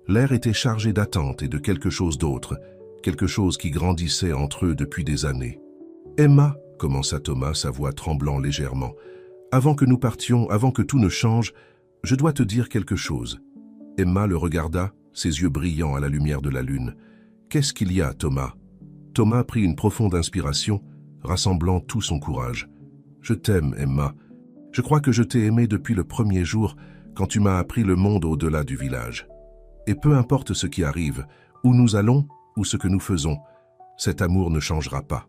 L'air était chargé d'attente et de quelque chose d'autre, quelque chose qui grandissait entre eux depuis des années. « Emma, » commença Thomas, sa voix tremblant légèrement, « avant que nous partions, avant que tout ne change, je dois te dire quelque chose. » Emma le regarda, ses yeux brillants à la lumière de la lune. « Qu'est-ce qu'il y a, Thomas ?» Thomas prit une profonde inspiration, rassemblant tout son courage. « Je t'aime, Emma. Je crois que je t'ai aimé depuis le premier jour, quand tu m'as appris le monde au-delà du village. Et peu importe ce qui arrive, où nous allons ou ce que nous faisons, cet amour ne changera pas. »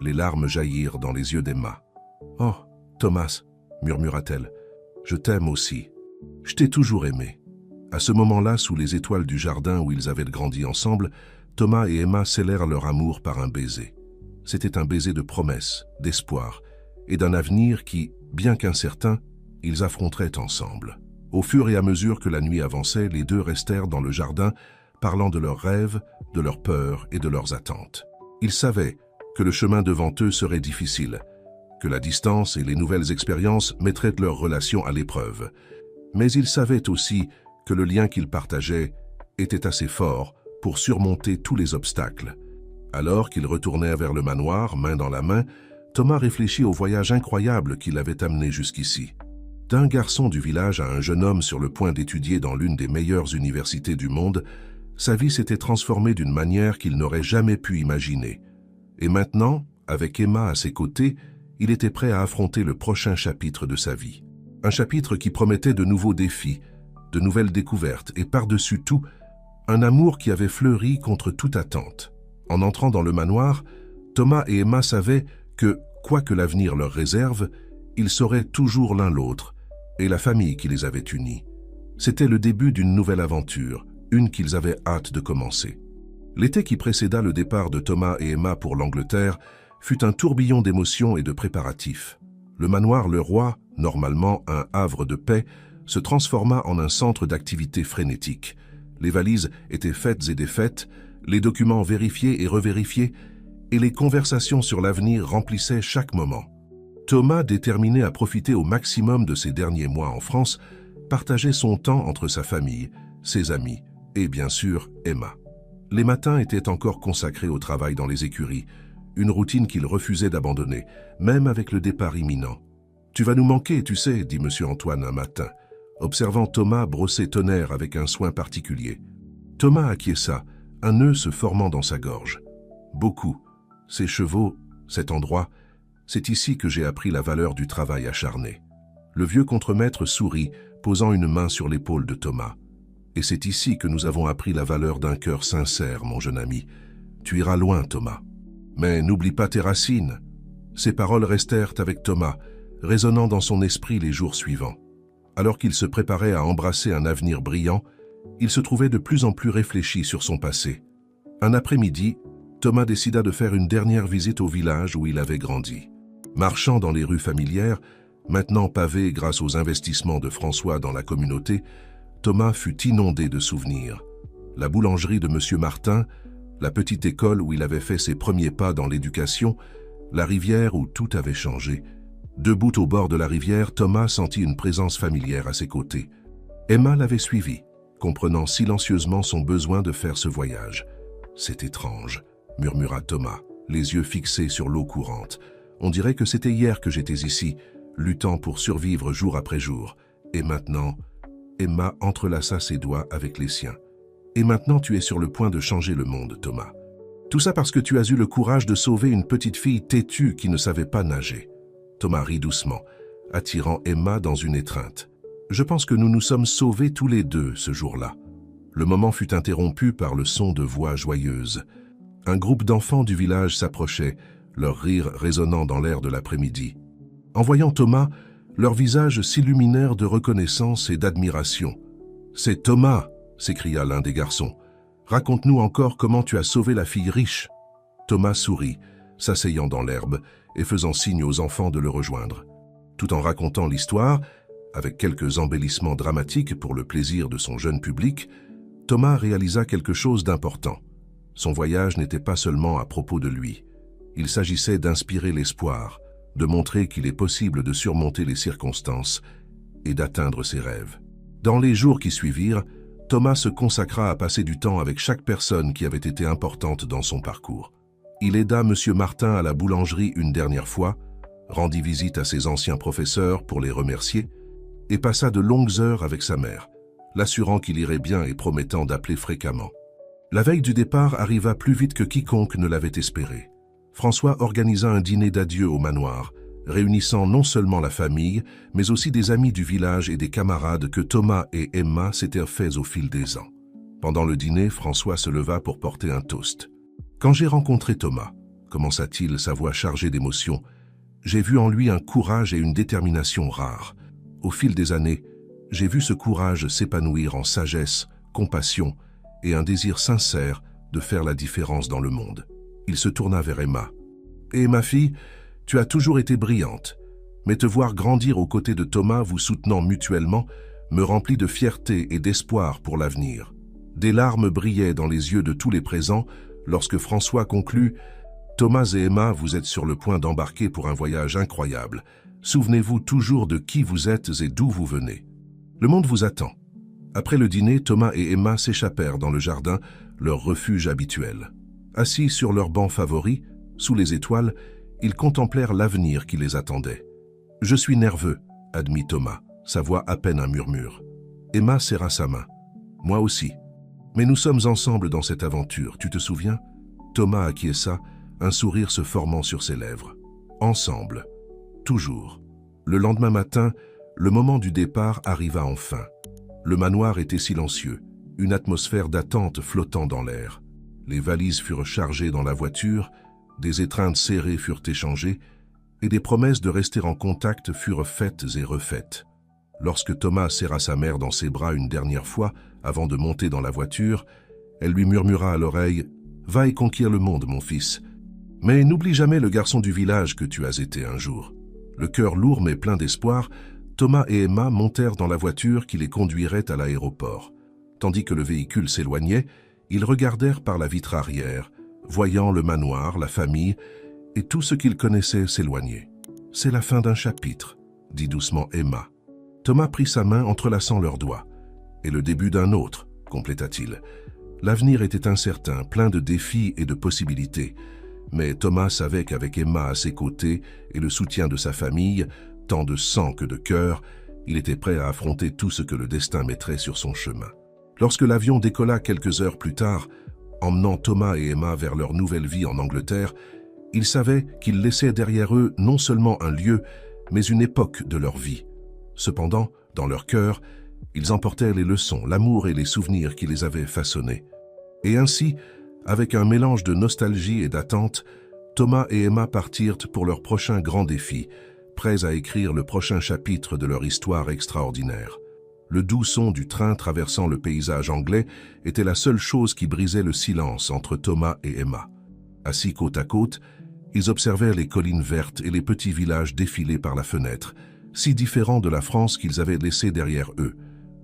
Les larmes jaillirent dans les yeux d'Emma. « Oh, Thomas, » murmura-t-elle, « je t'aime aussi. Je t'ai toujours aimé. » À ce moment-là, sous les étoiles du jardin où ils avaient grandi ensemble, Thomas et Emma scellèrent leur amour par un baiser. C'était un baiser de promesse, d'espoir et d'un avenir qui, bien qu'incertain, ils affronteraient ensemble. Au fur et à mesure que la nuit avançait, les 2 restèrent dans le jardin, parlant de leurs rêves, de leurs peurs et de leurs attentes. Ils savaient que le chemin devant eux serait difficile, que la distance et les nouvelles expériences mettraient leur relation à l'épreuve. Mais ils savaient aussi que le lien qu'ils partageaient était assez fort pour surmonter tous les obstacles. Alors qu'ils retournèrent vers le manoir, main dans la main, Thomas réfléchit au voyage incroyable qui l'avait amené jusqu'ici. D'un garçon du village à un jeune homme sur le point d'étudier dans l'une des meilleures universités du monde, sa vie s'était transformée d'une manière qu'il n'aurait jamais pu imaginer. Et maintenant, avec Emma à ses côtés, il était prêt à affronter le prochain chapitre de sa vie. Un chapitre qui promettait de nouveaux défis, de nouvelles découvertes et par-dessus tout, un amour qui avait fleuri contre toute attente. En entrant dans le manoir, Thomas et Emma savaient que, quoi que l'avenir leur réserve, ils seraient toujours l'un l'autre, et la famille qui les avait unis. C'était le début d'une nouvelle aventure, une qu'ils avaient hâte de commencer. L'été qui précéda le départ de Thomas et Emma pour l'Angleterre fut un tourbillon d'émotions et de préparatifs. Le manoir Le Roi, normalement un havre de paix, se transforma en un centre d'activité frénétique. Les valises étaient faites et défaites, les documents vérifiés et revérifiés, et les conversations sur l'avenir remplissaient chaque moment. Thomas, déterminé à profiter au maximum de ses derniers mois en France, partageait son temps entre sa famille, ses amis et bien sûr Emma. Les matins étaient encore consacrés au travail dans les écuries, une routine qu'il refusait d'abandonner, même avec le départ imminent. « Tu vas nous manquer, tu sais, » dit M. Antoine un matin, observant Thomas brosser Tonnerre avec un soin particulier. Thomas acquiesça, un nœud se formant dans sa gorge. « Beaucoup. Ces chevaux, cet endroit, c'est ici que j'ai appris la valeur du travail acharné. » Le vieux contremaître sourit, posant une main sur l'épaule de Thomas. « Et c'est ici que nous avons appris la valeur d'un cœur sincère, mon jeune ami. Tu iras loin, Thomas. Mais n'oublie pas tes racines. » Ces paroles restèrent avec Thomas, résonnant dans son esprit les jours suivants. Alors qu'il se préparait à embrasser un avenir brillant, il se trouvait de plus en plus réfléchi sur son passé. Un après-midi, Thomas décida de faire une dernière visite au village où il avait grandi. Marchant dans les rues familières, maintenant pavées grâce aux investissements de François dans la communauté, Thomas fut inondé de souvenirs. La boulangerie de M. Martin, la petite école où il avait fait ses premiers pas dans l'éducation, la rivière où tout avait changé. Debout au bord de la rivière, Thomas sentit une présence familière à ses côtés. Emma l'avait suivi, comprenant silencieusement son besoin de faire ce voyage. « C'est étrange », murmura Thomas, les yeux fixés sur l'eau courante. « On dirait que c'était hier que j'étais ici, luttant pour survivre jour après jour. Et maintenant… » Emma entrelaça ses doigts avec les siens. Et maintenant tu es sur le point de changer le monde, Thomas. Tout ça parce que tu as eu le courage de sauver une petite fille têtue qui ne savait pas nager. Thomas rit doucement, attirant Emma dans une étreinte. Je pense que nous nous sommes sauvés tous les deux ce jour-là. Le moment fut interrompu par le son de voix joyeuses. Un groupe d'enfants du village s'approchait, leur rire résonnant dans l'air de l'après-midi. En voyant Thomas, leurs visages s'illuminèrent de reconnaissance et d'admiration. « C'est Thomas !» s'écria l'un des garçons. « Raconte-nous encore comment tu as sauvé la fille riche. » Thomas sourit, s'asseyant dans l'herbe et faisant signe aux enfants de le rejoindre. Tout en racontant l'histoire, avec quelques embellissements dramatiques pour le plaisir de son jeune public, Thomas réalisa quelque chose d'important. Son voyage n'était pas seulement à propos de lui. Il s'agissait d'inspirer l'espoir, de montrer qu'il est possible de surmonter les circonstances et d'atteindre ses rêves. Dans les jours qui suivirent, Thomas se consacra à passer du temps avec chaque personne qui avait été importante dans son parcours. Il aida M. Martin à la boulangerie une dernière fois, rendit visite à ses anciens professeurs pour les remercier et passa de longues heures avec sa mère, l'assurant qu'il irait bien et promettant d'appeler fréquemment. La veille du départ arriva plus vite que quiconque ne l'avait espéré. François organisa un dîner d'adieu au manoir, réunissant non seulement la famille, mais aussi des amis du village et des camarades que Thomas et Emma s'étaient faits au fil des ans. Pendant le dîner, François se leva pour porter un toast. « Quand j'ai rencontré Thomas, commença-t-il, sa voix chargée d'émotion, j'ai vu en lui un courage et une détermination rares. Au fil des années, j'ai vu ce courage s'épanouir en sagesse, compassion et un désir sincère de faire la différence dans le monde. » Il se tourna vers Emma. « Et ma fille, tu as toujours été brillante, mais te voir grandir aux côtés de Thomas, vous soutenant mutuellement, me remplit de fierté et d'espoir pour l'avenir. » Des larmes brillaient dans les yeux de tous les présents lorsque François conclut « Thomas et Emma, vous êtes sur le point d'embarquer pour un voyage incroyable. Souvenez-vous toujours de qui vous êtes et d'où vous venez. Le monde vous attend. » Après le dîner, Thomas et Emma s'échappèrent dans le jardin, leur refuge habituel. Assis sur leur banc favori, sous les étoiles, ils contemplèrent l'avenir qui les attendait. « Je suis nerveux », admit Thomas, sa voix à peine un murmure. Emma serra sa main. « Moi aussi. Mais nous sommes ensemble dans cette aventure, tu te souviens ?» Thomas acquiesça, un sourire se formant sur ses lèvres. « Ensemble. Toujours. » Le lendemain matin, le moment du départ arriva enfin. Le manoir était silencieux, une atmosphère d'attente flottant dans l'air. Les valises furent chargées dans la voiture, des étreintes serrées furent échangées, et des promesses de rester en contact furent faites et refaites. Lorsque Thomas serra sa mère dans ses bras une dernière fois, avant de monter dans la voiture, elle lui murmura à l'oreille « Va et conquérir le monde, mon fils. Mais n'oublie jamais le garçon du village que tu as été un jour. » Le cœur lourd mais plein d'espoir, Thomas et Emma montèrent dans la voiture qui les conduirait à l'aéroport. Tandis que le véhicule s'éloignait, ils regardèrent par la vitre arrière, voyant le manoir, la famille et tout ce qu'ils connaissaient s'éloigner. « C'est la fin d'un chapitre », dit doucement Emma. Thomas prit sa main entrelaçant leurs doigts. « Et le début d'un autre », compléta-t-il. L'avenir était incertain, plein de défis et de possibilités. Mais Thomas savait qu'avec Emma à ses côtés et le soutien de sa famille, tant de sang que de cœur, il était prêt à affronter tout ce que le destin mettrait sur son chemin. Lorsque l'avion décolla quelques heures plus tard, emmenant Thomas et Emma vers leur nouvelle vie en Angleterre, ils savaient qu'ils laissaient derrière eux non seulement un lieu, mais une époque de leur vie. Cependant, dans leur cœur, ils emportèrent les leçons, l'amour et les souvenirs qui les avaient façonnés. Et ainsi, avec un mélange de nostalgie et d'attente, Thomas et Emma partirent pour leur prochain grand défi, prêts à écrire le prochain chapitre de leur histoire extraordinaire. Le doux son du train traversant le paysage anglais était la seule chose qui brisait le silence entre Thomas et Emma. Assis côte à côte, ils observèrent les collines vertes et les petits villages défiler par la fenêtre, si différents de la France qu'ils avaient laissée derrière eux.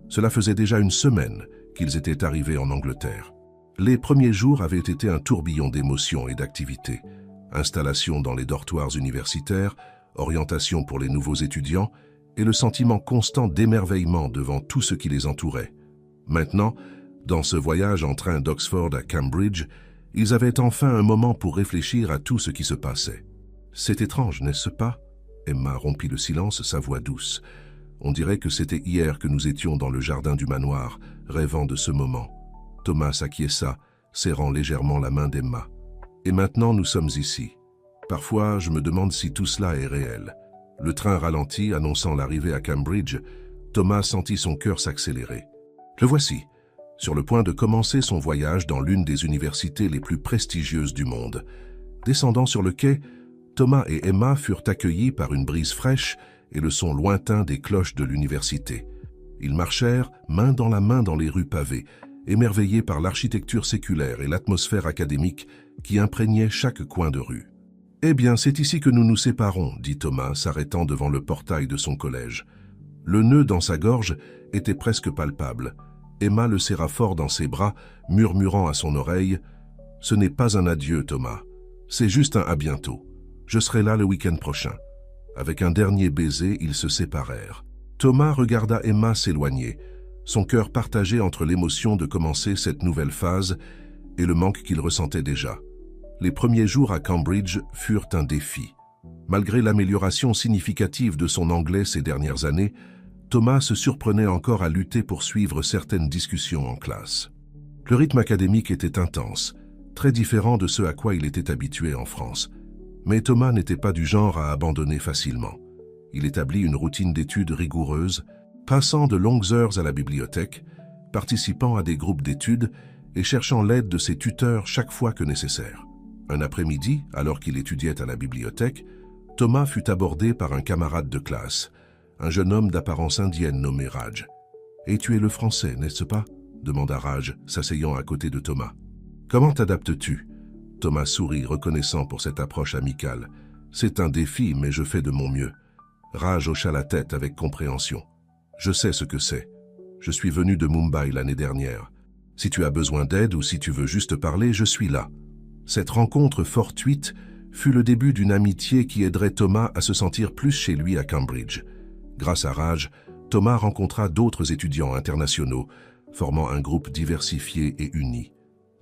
Cela faisait déjà une semaine qu'ils étaient arrivés en Angleterre. Les premiers jours avaient été un tourbillon d'émotions et d'activités. Installation dans les dortoirs universitaires, orientation pour les nouveaux étudiants et le sentiment constant d'émerveillement devant tout ce qui les entourait. Maintenant, dans ce voyage en train d'Oxford à Cambridge, ils avaient enfin un moment pour réfléchir à tout ce qui se passait. « C'est étrange, n'est-ce pas ?» Emma rompit le silence, sa voix douce. On dirait que c'était hier que nous étions dans le jardin du manoir, rêvant de ce moment. Thomas s'acquiesça, serrant légèrement la main d'Emma. Et maintenant nous sommes ici. Parfois, je me demande si tout cela est réel. Le train ralentit, annonçant l'arrivée à Cambridge. Thomas sentit son cœur s'accélérer. Le voici, sur le point de commencer son voyage dans l'une des universités les plus prestigieuses du monde. Descendant sur le quai, Thomas et Emma furent accueillis par une brise fraîche et le son lointain des cloches de l'université. Ils marchèrent main dans les rues pavées, émerveillés par l'architecture séculaire et l'atmosphère académique qui imprégnait chaque coin de rue. « Eh bien, c'est ici que nous nous séparons, » dit Thomas, s'arrêtant devant le portail de son collège. Le nœud dans sa gorge était presque palpable. Emma le serra fort dans ses bras, murmurant à son oreille « Ce n'est pas un adieu, Thomas. C'est juste un à bientôt. Je serai là le week-end prochain. » Avec un dernier baiser, ils se séparèrent. Thomas regarda Emma s'éloigner, son cœur partagé entre l'émotion de commencer cette nouvelle phase et le manque qu'il ressentait déjà. Les premiers jours à Cambridge furent un défi. Malgré l'amélioration significative de son anglais ces dernières années, Thomas se surprenait encore à lutter pour suivre certaines discussions en classe. Le rythme académique était intense, très différent de ce à quoi il était habitué en France. Mais Thomas n'était pas du genre à abandonner facilement. Il établit une routine d'études rigoureuse, passant de longues heures à la bibliothèque, participant à des groupes d'études et cherchant l'aide de ses tuteurs chaque fois que nécessaire. Un après-midi, alors qu'il étudiait à la bibliothèque, Thomas fut abordé par un camarade de classe, un jeune homme d'apparence indienne nommé Raj. « Et tu es le français, n'est-ce pas ?» demanda Raj, s'asseyant à côté de Thomas. « Comment t'adaptes-tu » Thomas sourit, reconnaissant pour cette approche amicale. « C'est un défi, mais je fais de mon mieux. » Raj hocha la tête avec compréhension. « Je sais ce que c'est. Je suis venu de Mumbai l'année dernière. Si tu as besoin d'aide ou si tu veux juste parler, je suis là. » Cette rencontre fortuite fut le début d'une amitié qui aiderait Thomas à se sentir plus chez lui à Cambridge. Grâce à Raj, Thomas rencontra d'autres étudiants internationaux, formant un groupe diversifié et uni.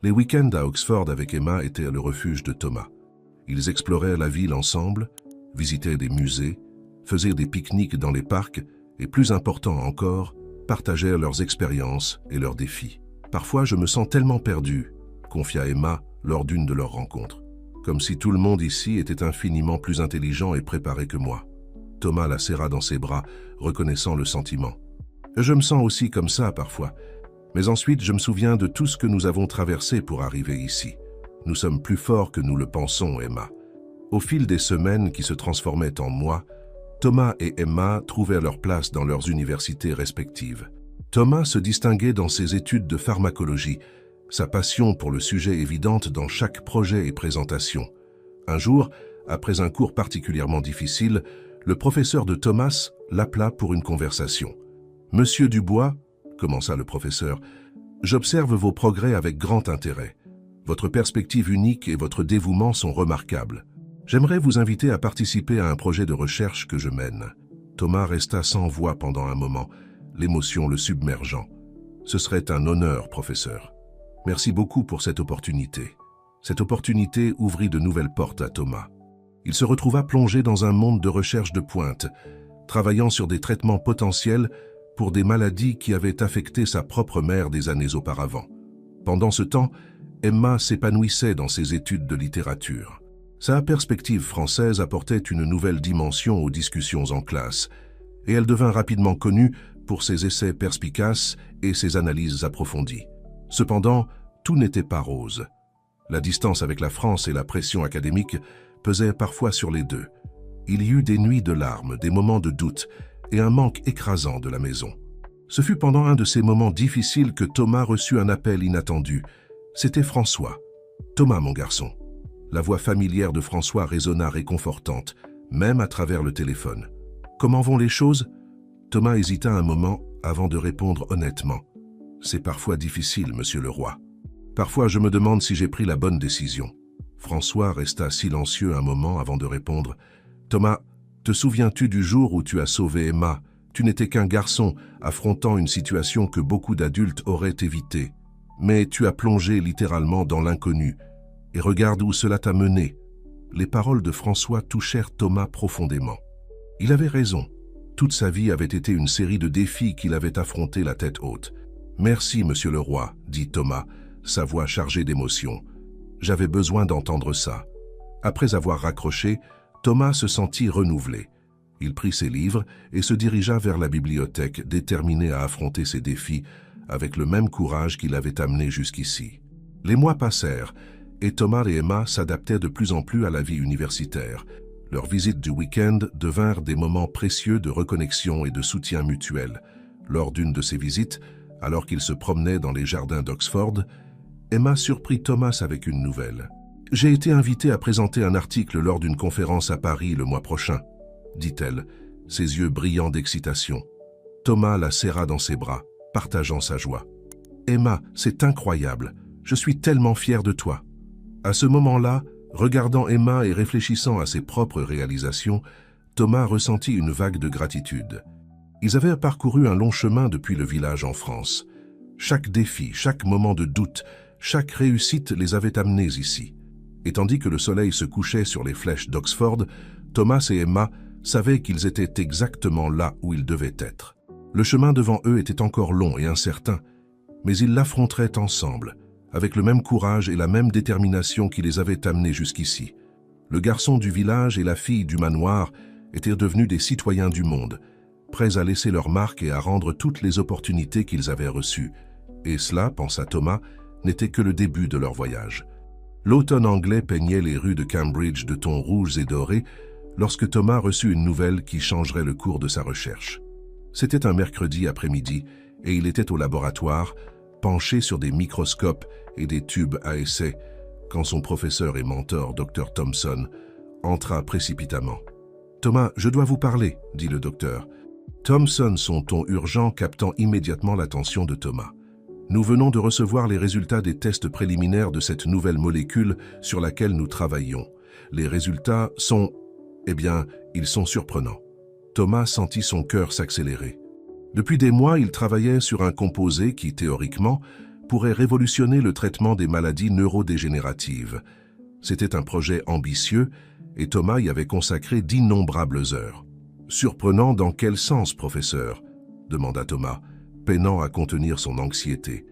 Les week-ends à Oxford avec Emma étaient le refuge de Thomas. Ils exploraient la ville ensemble, visitaient des musées, faisaient des pique-niques dans les parcs et, plus important encore, partagèrent leurs expériences et leurs défis. « Parfois, je me sens tellement perdu », confia Emma lors d'une de leurs rencontres. « Comme si tout le monde ici était infiniment plus intelligent et préparé que moi. » Thomas la serra dans ses bras, reconnaissant le sentiment. « Je me sens aussi comme ça parfois. Mais ensuite, je me souviens de tout ce que nous avons traversé pour arriver ici. Nous sommes plus forts que nous le pensons, Emma. » Au fil des semaines qui se transformaient en mois, Thomas et Emma trouvèrent leur place dans leurs universités respectives. Thomas se distinguait dans ses études de pharmacologie, sa passion pour le sujet évidente dans chaque projet et présentation. Un jour, après un cours particulièrement difficile, le professeur de Thomas l'appela pour une conversation. « Monsieur Dubois, » commença le professeur, « j'observe vos progrès avec grand intérêt. Votre perspective unique et votre dévouement sont remarquables. J'aimerais vous inviter à participer à un projet de recherche que je mène. » Thomas resta sans voix pendant un moment, l'émotion le submergeant. « Ce serait un honneur, professeur. Merci beaucoup pour cette opportunité. » Cette opportunité ouvrit de nouvelles portes à Thomas. Il se retrouva plongé dans un monde de recherche de pointe, travaillant sur des traitements potentiels pour des maladies qui avaient affecté sa propre mère des années auparavant. Pendant ce temps, Emma s'épanouissait dans ses études de littérature. Sa perspective française apportait une nouvelle dimension aux discussions en classe, et elle devint rapidement connue pour ses essais perspicaces et ses analyses approfondies. Cependant, tout n'était pas rose. La distance avec la France et la pression académique pesaient parfois sur les deux. Il y eut des nuits de larmes, des moments de doute et un manque écrasant de la maison. Ce fut pendant un de ces moments difficiles que Thomas reçut un appel inattendu. C'était François. « Thomas, mon garçon. » La voix familière de François résonna réconfortante, même à travers le téléphone. « Comment vont les choses ?» Thomas hésita un moment avant de répondre honnêtement. « C'est parfois difficile, monsieur le roi. Parfois, je me demande si j'ai pris la bonne décision. » François resta silencieux un moment avant de répondre. « Thomas, te souviens-tu du jour où tu as sauvé Emma? Tu n'étais qu'un garçon affrontant une situation que beaucoup d'adultes auraient évitée. Mais tu as plongé littéralement dans l'inconnu. Et regarde où cela t'a mené. » Les paroles de François touchèrent Thomas profondément. Il avait raison. Toute sa vie avait été une série de défis qu'il avait affrontés la tête haute. « Merci, monsieur le roi, » dit Thomas, sa voix chargée d'émotion. « J'avais besoin d'entendre ça. » Après avoir raccroché, Thomas se sentit renouvelé. Il prit ses livres et se dirigea vers la bibliothèque, déterminé à affronter ses défis avec le même courage qui l'avait amené jusqu'ici. Les mois passèrent et Thomas et Emma s'adaptaient de plus en plus à la vie universitaire. Leurs visites du week-end devinrent des moments précieux de reconnexion et de soutien mutuel. Lors d'une de ces visites, alors qu'il se promenait dans les jardins d'Oxford, Emma surprit Thomas avec une nouvelle. « J'ai été invitée à présenter un article lors d'une conférence à Paris le mois prochain, » dit-elle, ses yeux brillants d'excitation. Thomas la serra dans ses bras, partageant sa joie. « Emma, c'est incroyable. Je suis tellement fier de toi. » À ce moment-là, regardant Emma et réfléchissant à ses propres réalisations, Thomas ressentit une vague de gratitude. Ils avaient parcouru un long chemin depuis le village en France. Chaque défi, chaque moment de doute, chaque réussite les avait amenés ici. Et tandis que le soleil se couchait sur les flèches d'Oxford, Thomas et Emma savaient qu'ils étaient exactement là où ils devaient être. Le chemin devant eux était encore long et incertain, mais ils l'affronteraient ensemble, avec le même courage et la même détermination qui les avaient amenés jusqu'ici. Le garçon du village et la fille du manoir étaient devenus des citoyens du monde, prêts à laisser leur marque et à rendre toutes les opportunités qu'ils avaient reçues. Et cela, pensa Thomas, n'était que le début de leur voyage. L'automne anglais peignait les rues de Cambridge de tons rouges et dorés lorsque Thomas reçut une nouvelle qui changerait le cours de sa recherche. C'était un mercredi après-midi et il était au laboratoire, penché sur des microscopes et des tubes à essai, quand son professeur et mentor, Dr Thompson, entra précipitamment. « Thomas, je dois vous parler, » dit le docteur. Thompson, son ton urgent, captant immédiatement l'attention de Thomas. « Nous venons de recevoir les résultats des tests préliminaires de cette nouvelle molécule sur laquelle nous travaillons. Les résultats sont... eh bien, ils sont surprenants. » Thomas sentit son cœur s'accélérer. Depuis des mois, il travaillait sur un composé qui, théoriquement, pourrait révolutionner le traitement des maladies neurodégénératives. C'était un projet ambitieux et Thomas y avait consacré d'innombrables heures. « Surprenant dans quel sens, professeur ?» demanda Thomas, peinant à contenir son anxiété.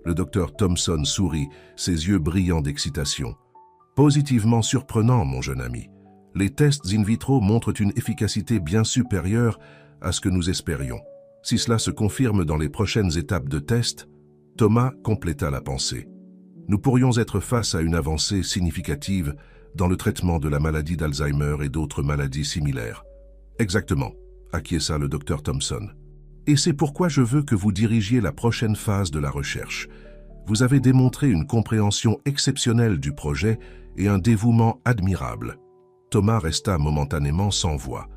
Le docteur Thompson sourit, ses yeux brillants d'excitation. « Positivement surprenant, mon jeune ami. Les tests in vitro montrent une efficacité bien supérieure à ce que nous espérions. Si cela se confirme dans les prochaines étapes de test, Thomas compléta la pensée. Nous pourrions être face à une avancée significative dans le traitement de la maladie d'Alzheimer et d'autres maladies similaires. Exactement, acquiesça le docteur Thompson. Et c'est pourquoi je veux que vous dirigiez la prochaine phase de la recherche. Vous avez démontré une compréhension exceptionnelle du projet et un dévouement admirable. Thomas resta momentanément sans voix.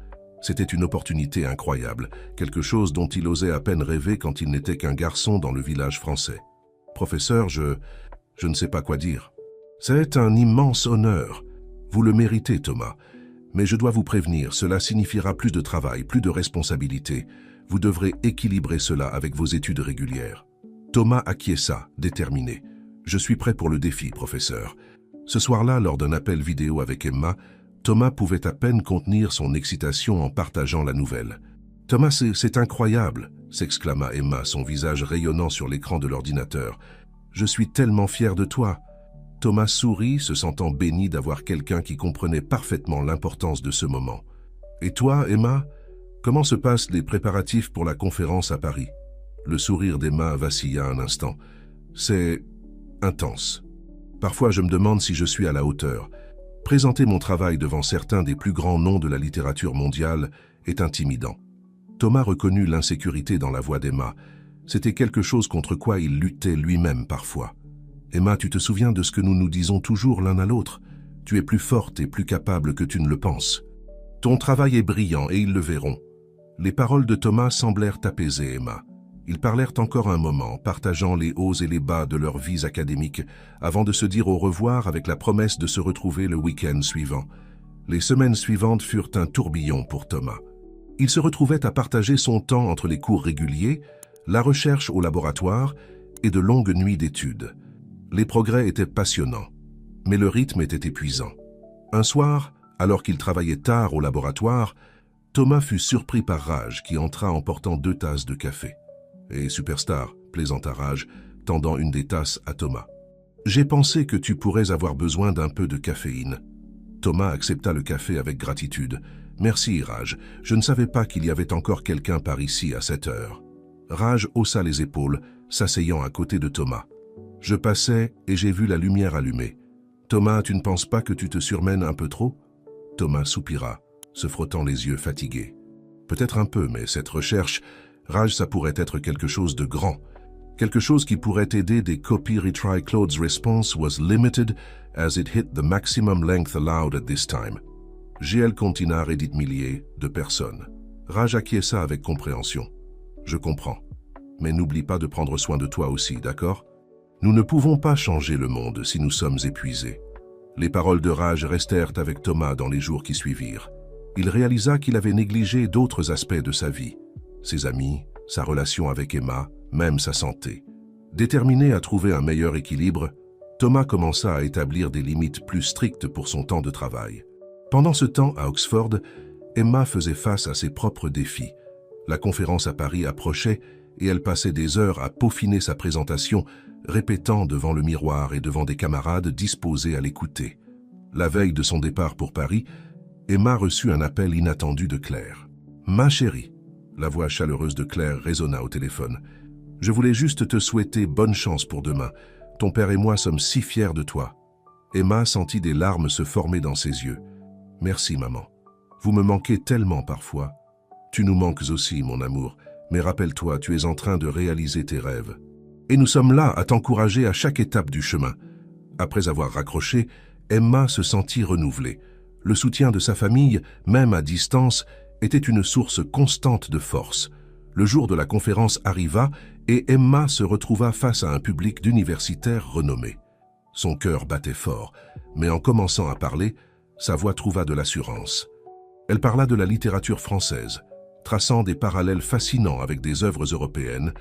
C'était une opportunité incroyable, quelque chose dont il osait à peine rêver quand il n'était qu'un garçon dans le village français. « Professeur, je ne sais pas quoi dire. »« C'est un immense honneur. Vous le méritez, Thomas. Mais je dois vous prévenir, cela signifiera plus de travail, plus de responsabilité. Vous devrez équilibrer cela avec vos études régulières. » Thomas acquiesça, déterminé. « Je suis prêt pour le défi, professeur. » Ce soir-là, lors d'un appel vidéo avec Emma, Thomas pouvait à peine contenir son excitation en partageant la nouvelle. « Thomas, c'est incroyable !» s'exclama Emma, son visage rayonnant sur l'écran de l'ordinateur. « Je suis tellement fier de toi !» Thomas sourit, se sentant béni d'avoir quelqu'un qui comprenait parfaitement l'importance de ce moment. « Et toi, Emma, comment se passent les préparatifs pour la conférence à Paris ?» Le sourire d'Emma vacilla un instant. « C'est intense. Parfois, je me demande si je suis à la hauteur. Présenter mon travail devant certains des plus grands noms de la littérature mondiale est intimidant. » Thomas reconnut l'insécurité dans la voix d'Emma. C'était quelque chose contre quoi il luttait lui-même parfois. « Emma, tu te souviens de ce que nous nous disons toujours l'un à l'autre? Tu es plus forte et plus capable que tu ne le penses. Ton travail est brillant et ils le verront. » Les paroles de Thomas semblèrent apaiser Emma. Ils parlèrent encore un moment, partageant les hauts et les bas de leurs vies académiques, avant de se dire au revoir avec la promesse de se retrouver le week-end suivant. Les semaines suivantes furent un tourbillon pour Thomas. Il se retrouvait à partager son temps entre les cours réguliers, la recherche au laboratoire et de longues nuits d'études. Les progrès étaient passionnants, mais le rythme était épuisant. Un soir, alors qu'il travaillait tard au laboratoire, Thomas fut surpris par Raj qui entra emportant 2 tasses de café. « Et superstar », plaisanta Raj, tendant une des tasses à Thomas. « J'ai pensé que tu pourrais avoir besoin d'un peu de caféine. » Thomas accepta le café avec gratitude. « Merci, Raj. Je ne savais pas qu'il y avait encore quelqu'un par ici à cette heure. » Raj haussa les épaules, s'asseyant à côté de Thomas. « Je passais et j'ai vu la lumière allumée. Thomas, tu ne penses pas que tu te surmènes un peu trop ?» Thomas soupira, se frottant les yeux fatigués. « Peut-être un peu, mais cette recherche, Raj, ça pourrait être quelque chose de grand. Quelque chose qui pourrait aider des copies retry. Claude's response was limited as it hit the maximum length allowed at this time. GL continua Reddit milliers de personnes. Raj acquiesça avec compréhension. Je comprends. Mais n'oublie pas de prendre soin de toi aussi, d'accord? Nous ne pouvons pas changer le monde si nous sommes épuisés. Les paroles de Raj restèrent avec Thomas dans les jours qui suivirent. Il réalisa qu'il avait négligé d'autres aspects de sa vie. Ses amis, sa relation avec Emma, même sa santé. Déterminé à trouver un meilleur équilibre, Thomas commença à établir des limites plus strictes pour son temps de travail. Pendant ce temps, à Oxford, Emma faisait face à ses propres défis. La conférence à Paris approchait et elle passait des heures à peaufiner sa présentation, répétant devant le miroir et devant des camarades disposés à l'écouter. La veille de son départ pour Paris, Emma reçut un appel inattendu de Claire. « Ma chérie », la voix chaleureuse de Claire résonna au téléphone. « Je voulais juste te souhaiter bonne chance pour demain. Ton père et moi sommes si fiers de toi. » Emma sentit des larmes se former dans ses yeux. « Merci, maman. Vous me manquez tellement parfois. Tu nous manques aussi, mon amour, mais rappelle-toi, tu es en train de réaliser tes rêves. Et nous sommes là à t'encourager à chaque étape du chemin. » Après avoir raccroché, Emma se sentit renouvelée. Le soutien de sa famille, même à distance, était une source constante de force. Le jour de la conférence arriva et Emma se retrouva face à un public d'universitaires renommés. Son cœur battait fort, mais en commençant à parler, sa voix trouva de l'assurance. Elle parla de la littérature française, traçant des parallèles fascinants avec des œuvres européennes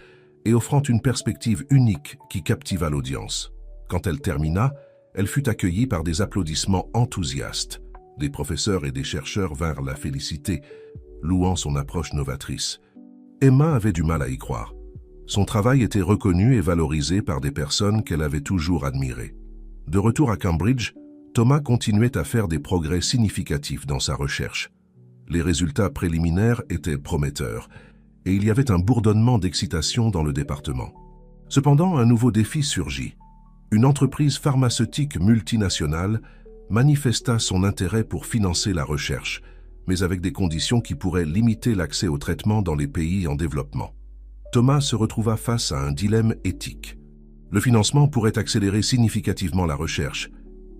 et offrant une perspective unique qui captiva l'audience. Quand elle termina, elle fut accueillie par des applaudissements enthousiastes. Des professeurs et des chercheurs vinrent la féliciter, louant son approche novatrice. Emma avait du mal à y croire. Son travail était reconnu et valorisé par des personnes qu'elle avait toujours admirées. De retour à Cambridge, Thomas continuait à faire des progrès significatifs dans sa recherche. Les résultats préliminaires étaient prometteurs, et il y avait un bourdonnement d'excitation dans le département. Cependant, un nouveau défi surgit. Une entreprise pharmaceutique multinationale manifesta son intérêt pour financer la recherche, mais avec des conditions qui pourraient limiter l'accès au traitement dans les pays en développement. Thomas se retrouva face à un dilemme éthique. Le financement pourrait accélérer significativement la recherche,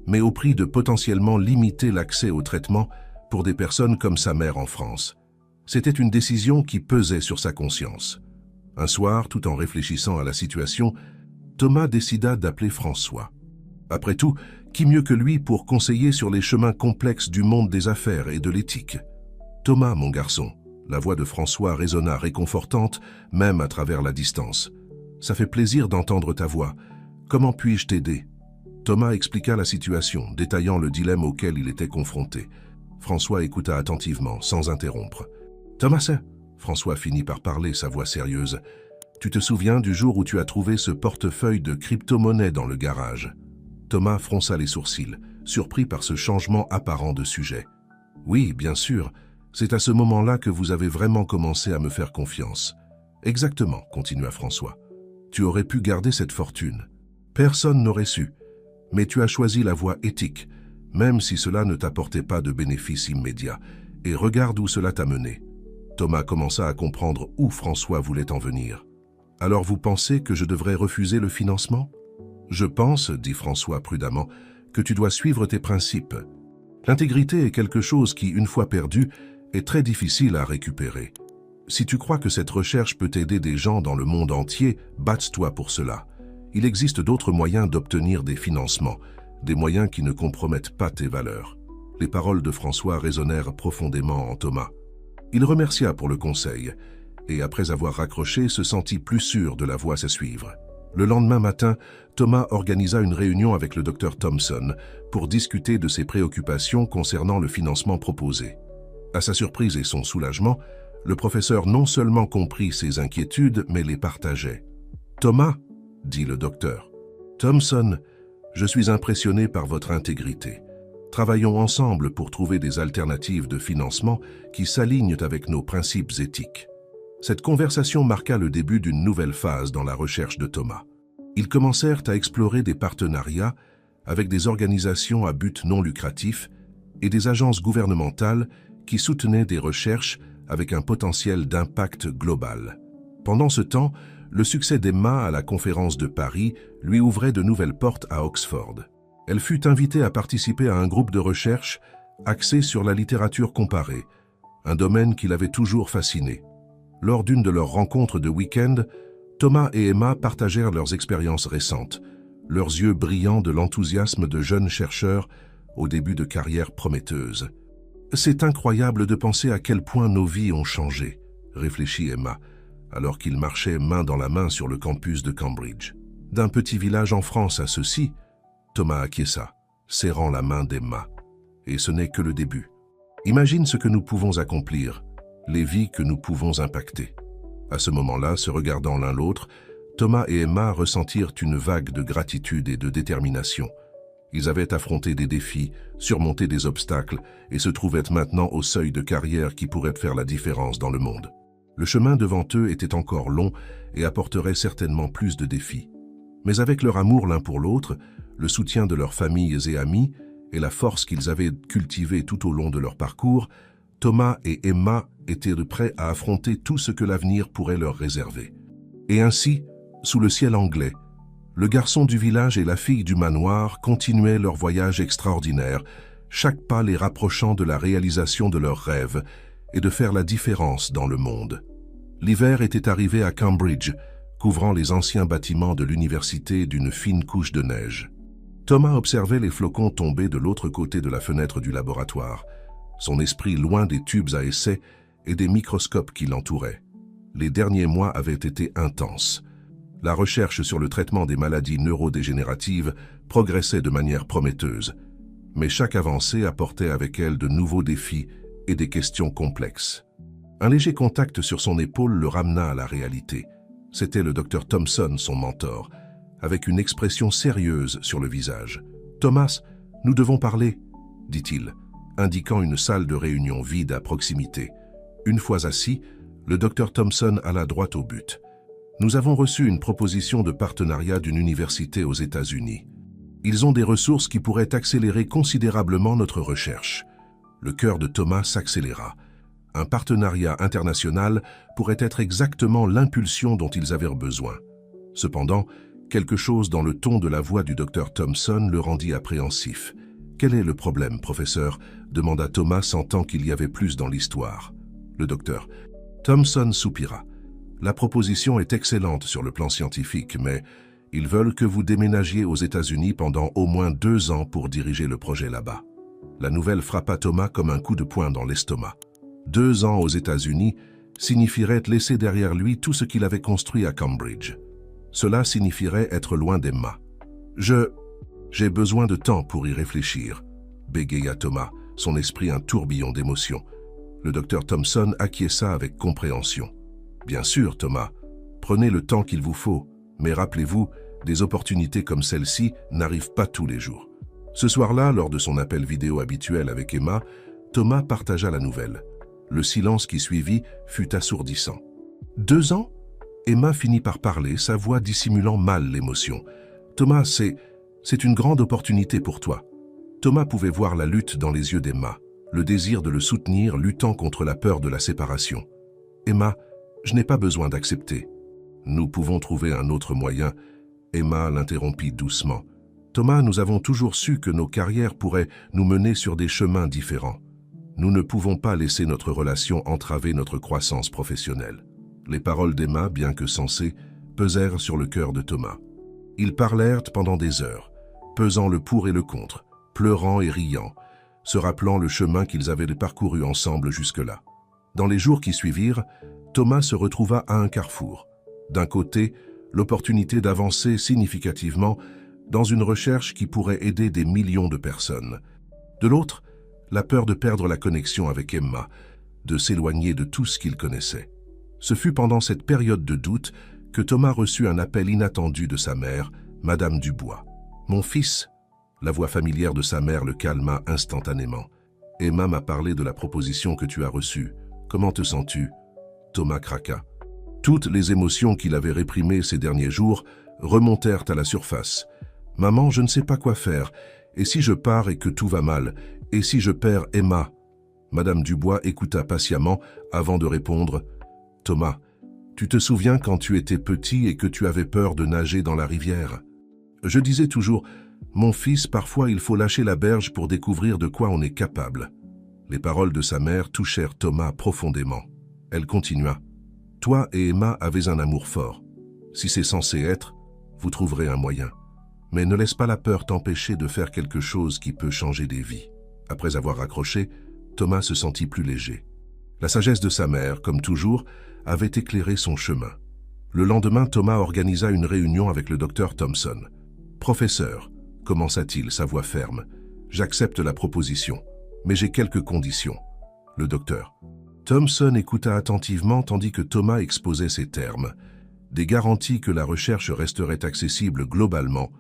mais au prix de potentiellement limiter l'accès au traitement pour des personnes comme sa mère en France. C'était une décision qui pesait sur sa conscience. Un soir, tout en réfléchissant à la situation, Thomas décida d'appeler François. Après tout, qui mieux que lui pour conseiller sur les chemins complexes du monde des affaires et de l'éthique? « Thomas, mon garçon », la voix de François résonna réconfortante, même à travers la distance. « Ça fait plaisir d'entendre ta voix. Comment puis-je t'aider ?» Thomas expliqua la situation, détaillant le dilemme auquel il était confronté. François écouta attentivement, sans interrompre. « Thomas, François finit par parler, sa voix sérieuse. « Tu te souviens du jour où tu as trouvé ce portefeuille de crypto-monnaie dans le garage ?» Thomas fronça les sourcils, surpris par ce changement apparent de sujet. « Oui, bien sûr. C'est à ce moment-là que vous avez vraiment commencé à me faire confiance. »« Exactement, » continua François. « Tu aurais pu garder cette fortune. Personne n'aurait su. Mais tu as choisi la voie éthique, même si cela ne t'apportait pas de bénéfices immédiats. Et regarde où cela t'a mené. » Thomas commença à comprendre où François voulait en venir. « Alors vous pensez que je devrais refuser le financement ?»« Je pense, dit François prudemment, que tu dois suivre tes principes. L'intégrité est quelque chose qui, une fois perdu, est très difficile à récupérer. Si tu crois que cette recherche peut aider des gens dans le monde entier, batte-toi pour cela. Il existe d'autres moyens d'obtenir des financements, des moyens qui ne compromettent pas tes valeurs. » Les paroles de François résonnèrent profondément en Thomas. Il remercia pour le conseil, et après avoir raccroché, se sentit plus sûr de la voie à suivre. Le lendemain matin, Thomas organisa une réunion avec le docteur Thompson pour discuter de ses préoccupations concernant le financement proposé. À sa surprise et son soulagement, le professeur non seulement comprit ses inquiétudes, mais les partageait. « Thomas, dit le docteur, Thomson, je suis impressionné par votre intégrité. Travaillons ensemble pour trouver des alternatives de financement qui s'alignent avec nos principes éthiques. » Cette conversation marqua le début d'une nouvelle phase dans la recherche de Thomas. Ils commencèrent à explorer des partenariats avec des organisations à but non lucratif et des agences gouvernementales qui soutenaient des recherches avec un potentiel d'impact global. Pendant ce temps, le succès d'Emma à la conférence de Paris lui ouvrait de nouvelles portes à Oxford. Elle fut invitée à participer à un groupe de recherche axé sur la littérature comparée, un domaine qui l'avait toujours fasciné. Lors d'une de leurs rencontres de week-end, Thomas et Emma partagèrent leurs expériences récentes, leurs yeux brillants de l'enthousiasme de jeunes chercheurs au début de carrières prometteuses. « C'est incroyable de penser à quel point nos vies ont changé », réfléchit Emma, alors qu'ils marchaient main dans la main sur le campus de Cambridge. D'un petit village en France à ceci, Thomas acquiesça, serrant la main d'Emma. Et ce n'est que le début. Imagine ce que nous pouvons accomplir, les vies que nous pouvons impacter. À ce moment-là, se regardant l'un l'autre, Thomas et Emma ressentirent une vague de gratitude et de détermination. Ils avaient affronté des défis, surmonté des obstacles et se trouvaient maintenant au seuil de carrière qui pourrait faire la différence dans le monde. Le chemin devant eux était encore long et apporterait certainement plus de défis. Mais avec leur amour l'un pour l'autre, le soutien de leurs familles et amis et la force qu'ils avaient cultivée tout au long de leur parcours, Thomas et Emma étaient prêts à affronter tout ce que l'avenir pourrait leur réserver. Et ainsi, sous le ciel anglais, le garçon du village et la fille du manoir continuaient leur voyage extraordinaire, chaque pas les rapprochant de la réalisation de leurs rêves et de faire la différence dans le monde. L'hiver était arrivé à Cambridge, couvrant les anciens bâtiments de l'université d'une fine couche de neige. Thomas observait les flocons tomber de l'autre côté de la fenêtre du laboratoire, son esprit loin des tubes à essai et des microscopes qui l'entouraient. Les derniers mois avaient été intenses. La recherche sur le traitement des maladies neurodégénératives progressait de manière prometteuse, mais chaque avancée apportait avec elle de nouveaux défis et des questions complexes. Un léger contact sur son épaule le ramena à la réalité. C'était le docteur Thomson, son mentor, avec une expression sérieuse sur le visage. « Thomas, nous devons parler, » dit-il, indiquant une salle de réunion vide à proximité. Une fois assis, le docteur Thomson alla droit au but. « Nous avons reçu une proposition de partenariat d'une université aux États-Unis. Ils ont des ressources qui pourraient accélérer considérablement notre recherche. » Le cœur de Thomas s'accéléra. Un partenariat international pourrait être exactement l'impulsion dont ils avaient besoin. Cependant, quelque chose dans le ton de la voix du docteur Thomson le rendit appréhensif. « Quel est le problème, professeur ?» demanda Thomas, sentant qu'il y avait plus dans l'histoire. Le docteur Thomson soupira. « La proposition est excellente sur le plan scientifique, mais ils veulent que vous déménagiez aux États-Unis pendant au moins 2 ans pour diriger le projet là-bas. » La nouvelle frappa Thomas comme un coup de poing dans l'estomac. 2 ans aux États-Unis signifierait laisser derrière lui tout ce qu'il avait construit à Cambridge. Cela signifierait être loin d'Emma. « J'ai besoin de temps pour y réfléchir, » bégaya Thomas, son esprit un tourbillon d'émotions. Le docteur Thomson acquiesça avec compréhension. « Bien sûr, Thomas, prenez le temps qu'il vous faut, mais rappelez-vous, des opportunités comme celle-ci n'arrivent pas tous les jours. » Ce soir-là, lors de son appel vidéo habituel avec Emma, Thomas partagea la nouvelle. Le silence qui suivit fut assourdissant. « 2 ans ?» Emma finit par parler, sa voix dissimulant mal l'émotion. « Thomas, c'est une grande opportunité pour toi. » Thomas pouvait voir la lutte dans les yeux d'Emma, le désir de le soutenir luttant contre la peur de la séparation. « Emma, je n'ai pas besoin d'accepter. »« Nous pouvons trouver un autre moyen. » Emma l'interrompit doucement. « Thomas, nous avons toujours su que nos carrières pourraient nous mener sur des chemins différents. Nous ne pouvons pas laisser notre relation entraver notre croissance professionnelle. » Les paroles d'Emma, bien que sensées, pesèrent sur le cœur de Thomas. Ils parlèrent pendant des heures, pesant le pour et le contre, pleurant et riant, se rappelant le chemin qu'ils avaient parcouru ensemble jusque-là. Dans les jours qui suivirent, Thomas se retrouva à un carrefour. D'un côté, l'opportunité d'avancer significativement dans une recherche qui pourrait aider des millions de personnes. De l'autre, la peur de perdre la connexion avec Emma, de s'éloigner de tout ce qu'il connaissait. Ce fut pendant cette période de doute que Thomas reçut un appel inattendu de sa mère, Madame Dubois. « Mon fils !» La voix familière de sa mère le calma instantanément. « Emma m'a parlé de la proposition que tu as reçue. Comment te sens-tu » Thomas craqua. Toutes les émotions qu'il avait réprimées ces derniers jours remontèrent à la surface. « Maman, je ne sais pas quoi faire. Et si je pars et que tout va mal? Et si je perds Emma ?» Madame Dubois écouta patiemment avant de répondre. « Thomas, tu te souviens quand tu étais petit et que tu avais peur de nager dans la rivière? Je disais toujours, mon fils, parfois il faut lâcher la berge pour découvrir de quoi on est capable. » Les paroles de sa mère touchèrent Thomas profondément. Elle continua. « Toi et Emma avez un amour fort. Si c'est censé être, vous trouverez un moyen. Mais ne laisse pas la peur t'empêcher de faire quelque chose qui peut changer des vies. » Après avoir raccroché, Thomas se sentit plus léger. La sagesse de sa mère, comme toujours, avait éclairé son chemin. Le lendemain, Thomas organisa une réunion avec le docteur Thompson. « Professeur, » commença-t-il, sa voix ferme, « j'accepte la proposition, mais j'ai quelques conditions. » Le docteur Thompson écouta attentivement tandis que Thomas exposait ses termes. Des garanties que la recherche resterait accessible globalement,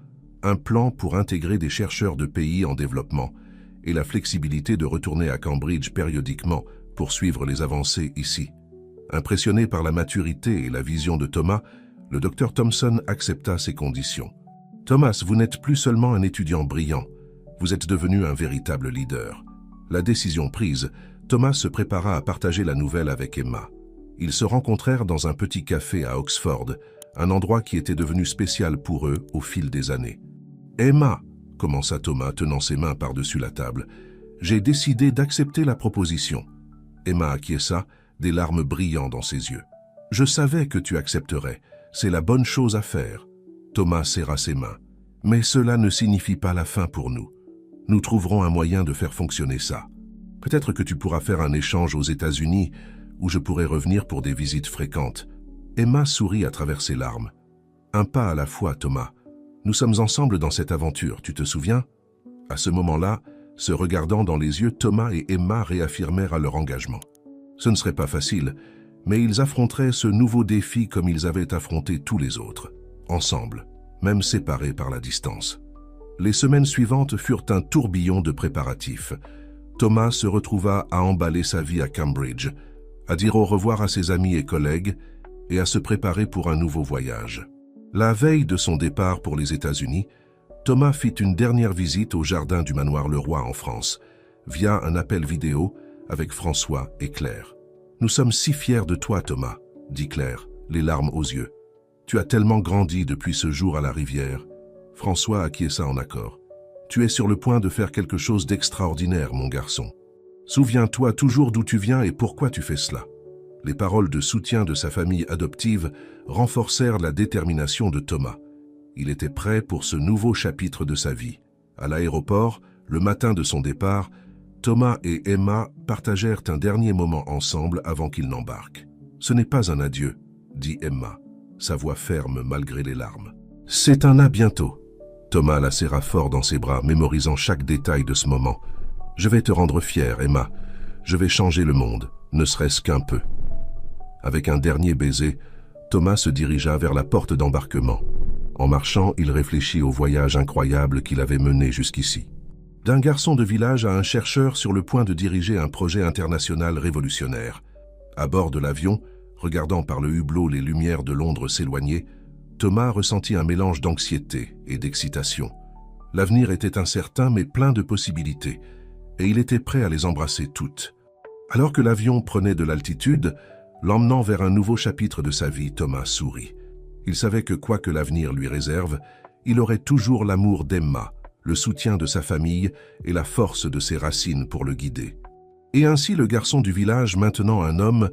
un plan pour intégrer des chercheurs de pays en développement et la flexibilité de retourner à Cambridge périodiquement pour suivre les avancées ici. Impressionné par la maturité et la vision de Thomas, le docteur Thompson accepta ces conditions. « Thomas, vous n'êtes plus seulement un étudiant brillant, vous êtes devenu un véritable leader. » La décision prise, Thomas se prépara à partager la nouvelle avec Emma. Ils se rencontrèrent dans un petit café à Oxford, un endroit qui était devenu spécial pour eux au fil des années. « Emma !» commença Thomas, tenant ses mains par-dessus la table. « J'ai décidé d'accepter la proposition. » Emma acquiesça, des larmes brillant dans ses yeux. « Je savais que tu accepterais. C'est la bonne chose à faire. » Thomas serra ses mains. « Mais cela ne signifie pas la fin pour nous. Nous trouverons un moyen de faire fonctionner ça. Peut-être que tu pourras faire un échange aux États-Unis où je pourrai revenir pour des visites fréquentes. » Emma sourit à travers ses larmes. « Un pas à la fois, Thomas. Nous sommes ensemble dans cette aventure, tu te souviens ?» À ce moment-là, se regardant dans les yeux, Thomas et Emma réaffirmèrent leur engagement. Ce ne serait pas facile, mais ils affronteraient ce nouveau défi comme ils avaient affronté tous les autres, ensemble, même séparés par la distance. Les semaines suivantes furent un tourbillon de préparatifs. Thomas se retrouva à emballer sa vie à Cambridge, à dire au revoir à ses amis et collègues et à se préparer pour un nouveau voyage. La veille de son départ pour les États-Unis, Thomas fit une dernière visite au jardin du manoir Leroy en France, via un appel vidéo avec François et Claire. « Nous sommes si fiers de toi, Thomas, » dit Claire, les larmes aux yeux. « Tu as tellement grandi depuis ce jour à la rivière. » François acquiesça en accord. « Tu es sur le point de faire quelque chose d'extraordinaire, mon garçon. Souviens-toi toujours d'où tu viens et pourquoi tu fais cela. » Les paroles de soutien de sa famille adoptive renforcèrent la détermination de Thomas. Il était prêt pour ce nouveau chapitre de sa vie. À l'aéroport, le matin de son départ, Thomas et Emma partagèrent un dernier moment ensemble avant qu'ils n'embarquent. « Ce n'est pas un adieu, » dit Emma, sa voix ferme malgré les larmes. « C'est un à bientôt. » Thomas la serra fort dans ses bras, mémorisant chaque détail de ce moment. « Je vais te rendre fière, Emma. Je vais changer le monde, ne serait-ce qu'un peu. » Avec un dernier baiser, Thomas se dirigea vers la porte d'embarquement. En marchant, il réfléchit au voyage incroyable qu'il avait mené jusqu'ici. D'un garçon de village à un chercheur sur le point de diriger un projet international révolutionnaire. À bord de l'avion, regardant par le hublot les lumières de Londres s'éloigner, Thomas ressentit un mélange d'anxiété et d'excitation. L'avenir était incertain mais plein de possibilités, et il était prêt à les embrasser toutes. Alors que l'avion prenait de l'altitude, l'emmenant vers un nouveau chapitre de sa vie, Thomas sourit. Il savait que quoi que l'avenir lui réserve, il aurait toujours l'amour d'Emma, le soutien de sa famille et la force de ses racines pour le guider. Et ainsi le garçon du village, maintenant un homme,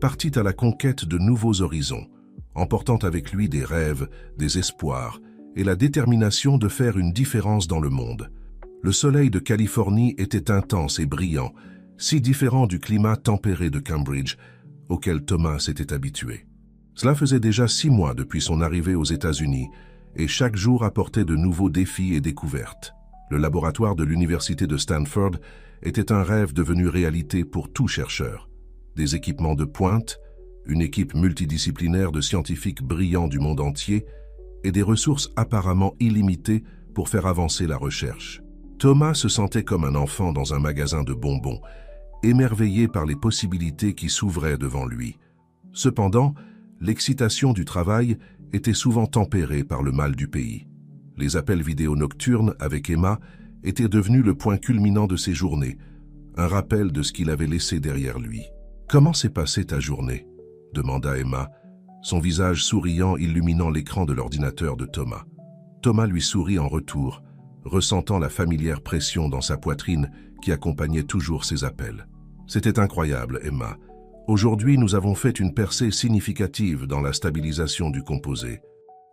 partit à la conquête de nouveaux horizons, emportant avec lui des rêves, des espoirs et la détermination de faire une différence dans le monde. Le soleil de Californie était intense et brillant, si différent du climat tempéré de Cambridge, auquel Thomas s'était habitué. Cela faisait déjà 6 mois depuis son arrivée aux États-Unis, et chaque jour apportait de nouveaux défis et découvertes. Le laboratoire de l'université de Stanford était un rêve devenu réalité pour tout chercheur. Des équipements de pointe, une équipe multidisciplinaire de scientifiques brillants du monde entier et des ressources apparemment illimitées pour faire avancer la recherche. Thomas se sentait comme un enfant dans un magasin de bonbons, émerveillé par les possibilités qui s'ouvraient devant lui. Cependant, l'excitation du travail était souvent tempérée par le mal du pays. Les appels vidéo nocturnes avec Emma étaient devenus le point culminant de ses journées, un rappel de ce qu'il avait laissé derrière lui. « Comment s'est passée ta journée ?» demanda Emma, son visage souriant illuminant l'écran de l'ordinateur de Thomas. Thomas lui sourit en retour, ressentant la familière pression dans sa poitrine qui accompagnait toujours ses appels. « C'était incroyable, Emma. Aujourd'hui, nous avons fait une percée significative dans la stabilisation du composé.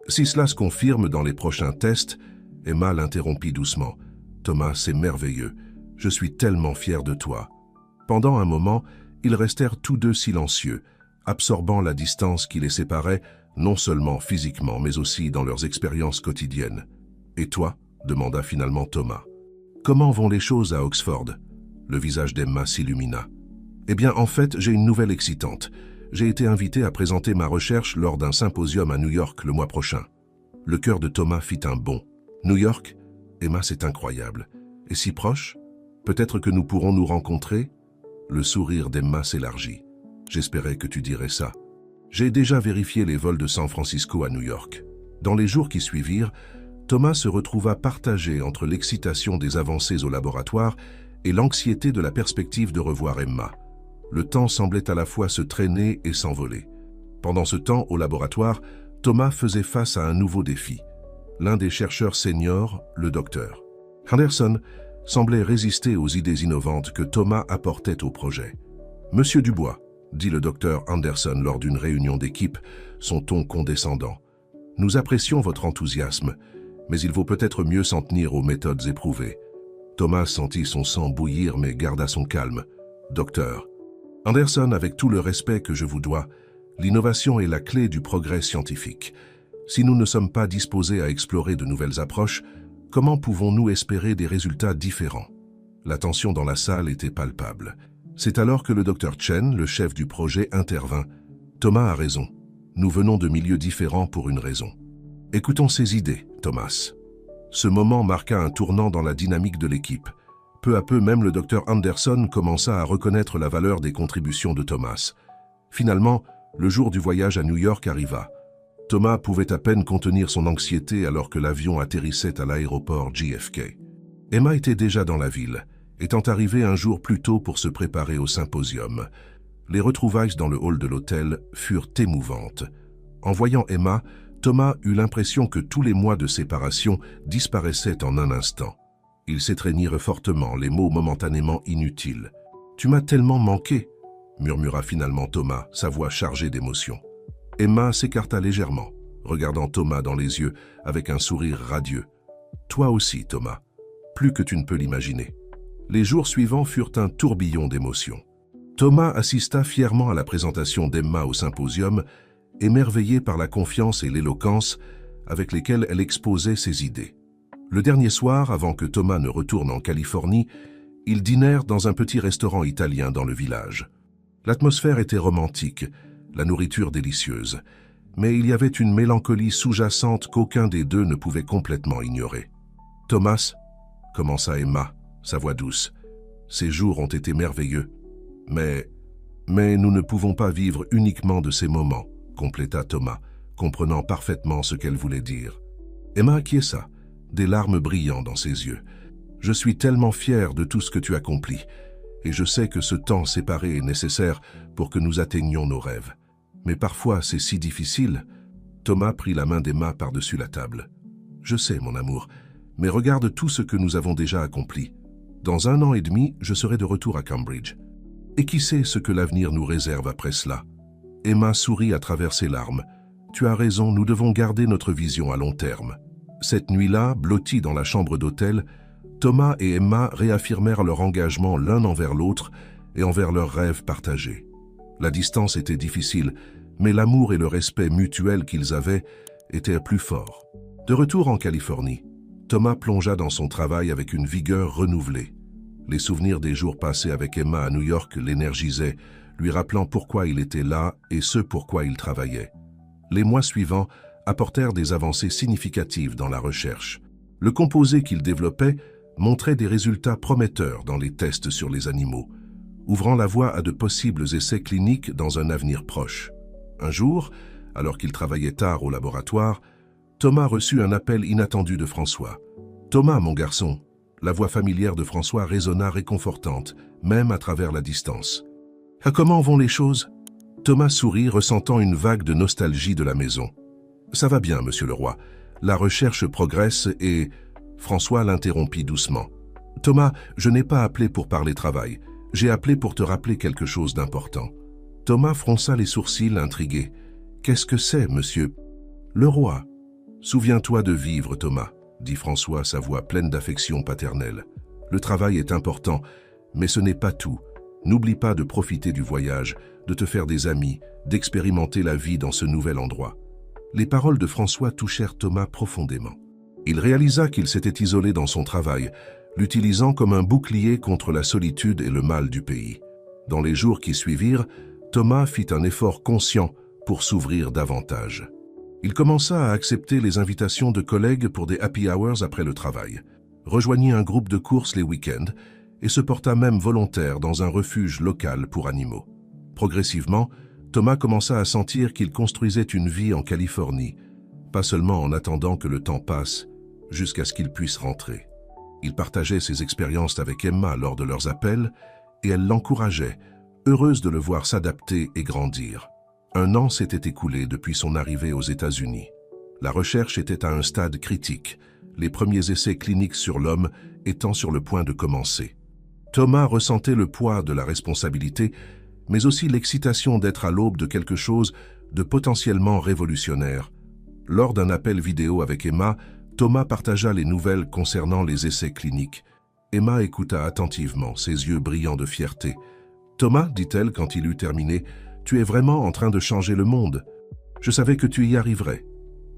Si cela se confirme dans les prochains tests, » Emma l'interrompit doucement. « Thomas, c'est merveilleux. Je suis tellement fier de toi. » Pendant un moment, ils restèrent tous deux silencieux, absorbant la distance qui les séparait, non seulement physiquement, mais aussi dans leurs expériences quotidiennes. « Et toi ?» demanda finalement Thomas. « Comment vont les choses à Oxford ?» Le visage d'Emma s'illumina. « Eh bien, en fait, j'ai une nouvelle excitante. J'ai été invité à présenter ma recherche lors d'un symposium à New York le mois prochain. » Le cœur de Thomas fit un bond. « New York ? Emma, c'est incroyable. Et si proche ? Peut-être que nous pourrons nous rencontrer ?» Le sourire d'Emma s'élargit. « J'espérais que tu dirais ça. J'ai déjà vérifié les vols de San Francisco à New York. » Dans les jours qui suivirent, Thomas se retrouva partagé entre l'excitation des avancées au laboratoire et l'anxiété de la perspective de revoir Emma. Le temps semblait à la fois se traîner et s'envoler. Pendant ce temps, au laboratoire, Thomas faisait face à un nouveau défi. L'un des chercheurs seniors, le docteur Anderson, semblait résister aux idées innovantes que Thomas apportait au projet. « Monsieur Dubois », dit le docteur Anderson lors d'une réunion d'équipe, son ton condescendant, « nous apprécions votre enthousiasme, mais il vaut peut-être mieux s'en tenir aux méthodes éprouvées. » Thomas sentit son sang bouillir mais garda son calme. « Docteur Anderson, avec tout le respect que je vous dois, l'innovation est la clé du progrès scientifique. Si nous ne sommes pas disposés à explorer de nouvelles approches, comment pouvons-nous espérer des résultats différents ?» La tension dans la salle était palpable. C'est alors que le docteur Chen, le chef du projet, intervint. « Thomas a raison. Nous venons de milieux différents pour une raison. Écoutons ses idées, Thomas. » Ce moment marqua un tournant dans la dynamique de l'équipe. Peu à peu, même le docteur Anderson commença à reconnaître la valeur des contributions de Thomas. Finalement, le jour du voyage à New York arriva. Thomas pouvait à peine contenir son anxiété alors que l'avion atterrissait à l'aéroport JFK. Emma était déjà dans la ville, étant arrivée un jour plus tôt pour se préparer au symposium. Les retrouvailles dans le hall de l'hôtel furent émouvantes. En voyant Emma, Thomas eut l'impression que tous les mois de séparation disparaissaient en un instant. Ils s'étreignirent fortement, les mots momentanément inutiles. « Tu m'as tellement manqué !» murmura finalement Thomas, sa voix chargée d'émotion. Emma s'écarta légèrement, regardant Thomas dans les yeux avec un sourire radieux. « Toi aussi, Thomas, plus que tu ne peux l'imaginer. » Les jours suivants furent un tourbillon d'émotions. Thomas assista fièrement à la présentation d'Emma au symposium, émerveillé par la confiance et l'éloquence avec lesquelles elle exposait ses idées. Le dernier soir, avant que Thomas ne retourne en Californie, ils dînèrent dans un petit restaurant italien dans le village. L'atmosphère était romantique, la nourriture délicieuse, mais il y avait une mélancolie sous-jacente qu'aucun des deux ne pouvait complètement ignorer. « Thomas, » commença Emma, sa voix douce, « ces jours ont été merveilleux, mais nous ne pouvons pas vivre uniquement de ces moments, » compléta Thomas, comprenant parfaitement ce qu'elle voulait dire. Emma acquiesça, des larmes brillant dans ses yeux. « Je suis tellement fier de tout ce que tu accomplis, et je sais que ce temps séparé est nécessaire pour que nous atteignions nos rêves. Mais parfois, c'est si difficile. » Thomas prit la main d'Emma par-dessus la table. « Je sais, mon amour, mais regarde tout ce que nous avons déjà accompli. Dans 1 an et demi, je serai de retour à Cambridge. Et qui sait ce que l'avenir nous réserve après cela ?» Emma sourit à travers ses larmes. « Tu as raison, nous devons garder notre vision à long terme. » Cette nuit-là, blottis dans la chambre d'hôtel, Thomas et Emma réaffirmèrent leur engagement l'un envers l'autre et envers leurs rêves partagés. La distance était difficile, mais l'amour et le respect mutuel qu'ils avaient étaient plus forts. De retour en Californie, Thomas plongea dans son travail avec une vigueur renouvelée. Les souvenirs des jours passés avec Emma à New York l'énergisaient, lui rappelant pourquoi il était là et ce pourquoi il travaillait. Les mois suivants apportèrent des avancées significatives dans la recherche. Le composé qu'il développait montrait des résultats prometteurs dans les tests sur les animaux, ouvrant la voie à de possibles essais cliniques dans un avenir proche. Un jour, alors qu'il travaillait tard au laboratoire, Thomas reçut un appel inattendu de François. « Thomas, mon garçon !» La voix familière de François résonna réconfortante, même à travers la distance. « Comment vont les choses ?» Thomas sourit, ressentant une vague de nostalgie de la maison. « Ça va bien, monsieur le roi. La recherche progresse et… » François l'interrompit doucement. « Thomas, je n'ai pas appelé pour parler travail. J'ai appelé pour te rappeler quelque chose d'important. » Thomas fronça les sourcils, intrigué. « Qu'est-ce que c'est, monsieur ?»« Le roi. »« Souviens-toi de vivre, Thomas, » dit François, sa voix pleine d'affection paternelle. « Le travail est important, mais ce n'est pas tout. N'oublie pas de profiter du voyage, de te faire des amis, d'expérimenter la vie dans ce nouvel endroit. » Les paroles de François touchèrent Thomas profondément. Il réalisa qu'il s'était isolé dans son travail, l'utilisant comme un bouclier contre la solitude et le mal du pays. Dans les jours qui suivirent, Thomas fit un effort conscient pour s'ouvrir davantage. Il commença à accepter les invitations de collègues pour des happy hours après le travail, rejoignit un groupe de courses les week-ends et se porta même volontaire dans un refuge local pour animaux. Progressivement, Thomas commença à sentir qu'il construisait une vie en Californie, pas seulement en attendant que le temps passe, jusqu'à ce qu'il puisse rentrer. Il partageait ses expériences avec Emma lors de leurs appels et elle l'encourageait, heureuse de le voir s'adapter et grandir. 1 an s'était écoulé depuis son arrivée aux États-Unis. La recherche était à un stade critique, les premiers essais cliniques sur l'homme étant sur le point de commencer. Thomas ressentait le poids de la responsabilité, mais aussi l'excitation d'être à l'aube de quelque chose de potentiellement révolutionnaire. Lors d'un appel vidéo avec Emma, Thomas partagea les nouvelles concernant les essais cliniques. Emma écouta attentivement, ses yeux brillants de fierté. « Thomas, dit-elle quand il eut terminé, tu es vraiment en train de changer le monde. Je savais que tu y arriverais. »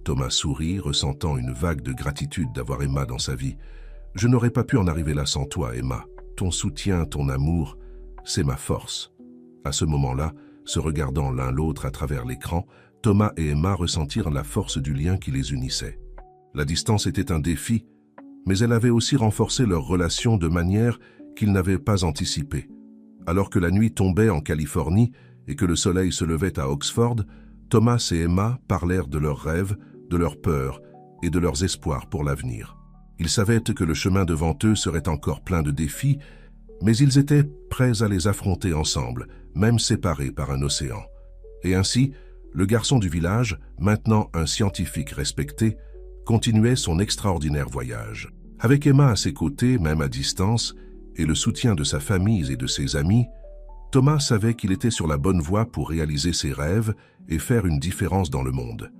Thomas sourit, ressentant une vague de gratitude d'avoir Emma dans sa vie. « Je n'aurais pas pu en arriver là sans toi, Emma. Ton soutien, ton amour, c'est ma force. » À ce moment-là, se regardant l'un l'autre à travers l'écran, Thomas et Emma ressentirent la force du lien qui les unissait. La distance était un défi, mais elle avait aussi renforcé leur relation de manière qu'ils n'avaient pas anticipée. Alors que la nuit tombait en Californie et que le soleil se levait à Oxford, Thomas et Emma parlèrent de leurs rêves, de leurs peurs et de leurs espoirs pour l'avenir. Ils savaient que le chemin devant eux serait encore plein de défis, mais ils étaient prêts à les affronter ensemble, même séparés par un océan. Et ainsi, le garçon du village, maintenant un scientifique respecté, continuait son extraordinaire voyage. Avec Emma à ses côtés, même à distance, et le soutien de sa famille et de ses amis, Thomas savait qu'il était sur la bonne voie pour réaliser ses rêves et faire une différence dans le monde.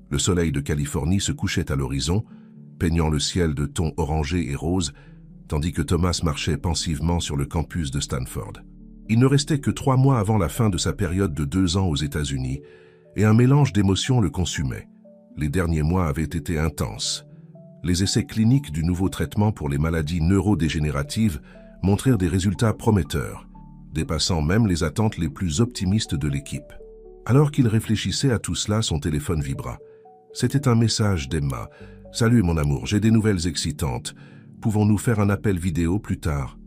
Le soleil de Californie se couchait à l'horizon, peignant le ciel de tons orangés et roses, tandis que Thomas marchait pensivement sur le campus de Stanford. Il ne restait que 3 mois avant la fin de sa période de 2 ans aux États-Unis, et un mélange d'émotions le consumait. Les derniers mois avaient été intenses. Les essais cliniques du nouveau traitement pour les maladies neurodégénératives montrèrent des résultats prometteurs, dépassant même les attentes les plus optimistes de l'équipe. Alors qu'il réfléchissait à tout cela, son téléphone vibra. C'était un message d'Emma. « Salut mon amour, j'ai des nouvelles excitantes. Pouvons-nous faire un appel vidéo plus tard ?»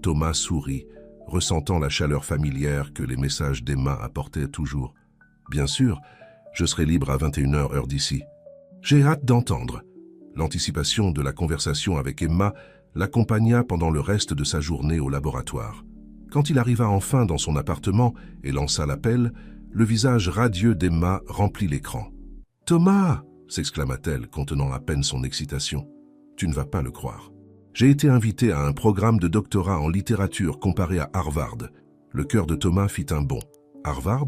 Thomas sourit, ressentant la chaleur familière que les messages d'Emma apportaient toujours. « Bien sûr, je serai libre à 21h heure d'ici. » « J'ai hâte d'entendre. » L'anticipation de la conversation avec Emma l'accompagna pendant le reste de sa journée au laboratoire. Quand il arriva enfin dans son appartement et lança l'appel, le visage radieux d'Emma remplit l'écran. « Thomas !» s'exclama-t-elle, contenant à peine son excitation. « Tu ne vas pas le croire. J'ai été invité à un programme de doctorat en littérature comparé à Harvard. » Le cœur de Thomas fit un bond. « Harvard ?»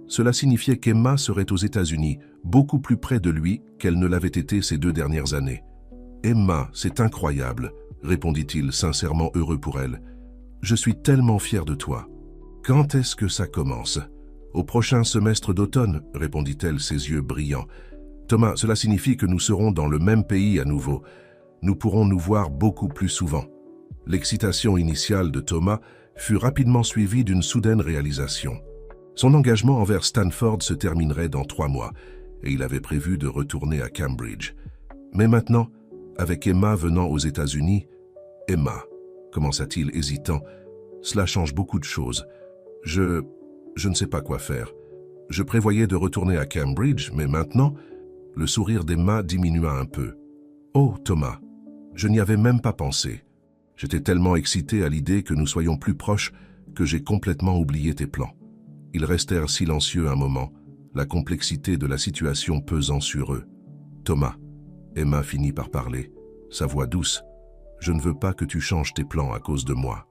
Cela signifiait qu'Emma serait aux États-Unis, beaucoup plus près de lui qu'elle ne l'avait été ces 2 dernières années. « Emma, c'est incroyable !» répondit-il, sincèrement heureux pour elle. « Je suis tellement fier de toi. »« Quand est-ce que ça commence ?»« Au prochain semestre d'automne, » répondit-elle, ses yeux brillants. « Thomas, cela signifie que nous serons dans le même pays à nouveau. Nous pourrons nous voir beaucoup plus souvent. » L'excitation initiale de Thomas fut rapidement suivie d'une soudaine réalisation. Son engagement envers Stanford se terminerait dans 3 mois et il avait prévu de retourner à Cambridge. Mais maintenant, avec Emma venant aux États-Unis, « Emma », commença-t-il hésitant, « cela change beaucoup de choses. Je ne sais pas quoi faire. Je prévoyais de retourner à Cambridge, mais maintenant, le sourire d'Emma diminua un peu. « Oh, Thomas, je n'y avais même pas pensé. J'étais tellement excité à l'idée que nous soyons plus proches que j'ai complètement oublié tes plans. » Ils restèrent silencieux un moment, la complexité de la situation pesant sur eux. « Thomas, » Emma finit par parler, sa voix douce, « je ne veux pas que tu changes tes plans à cause de moi.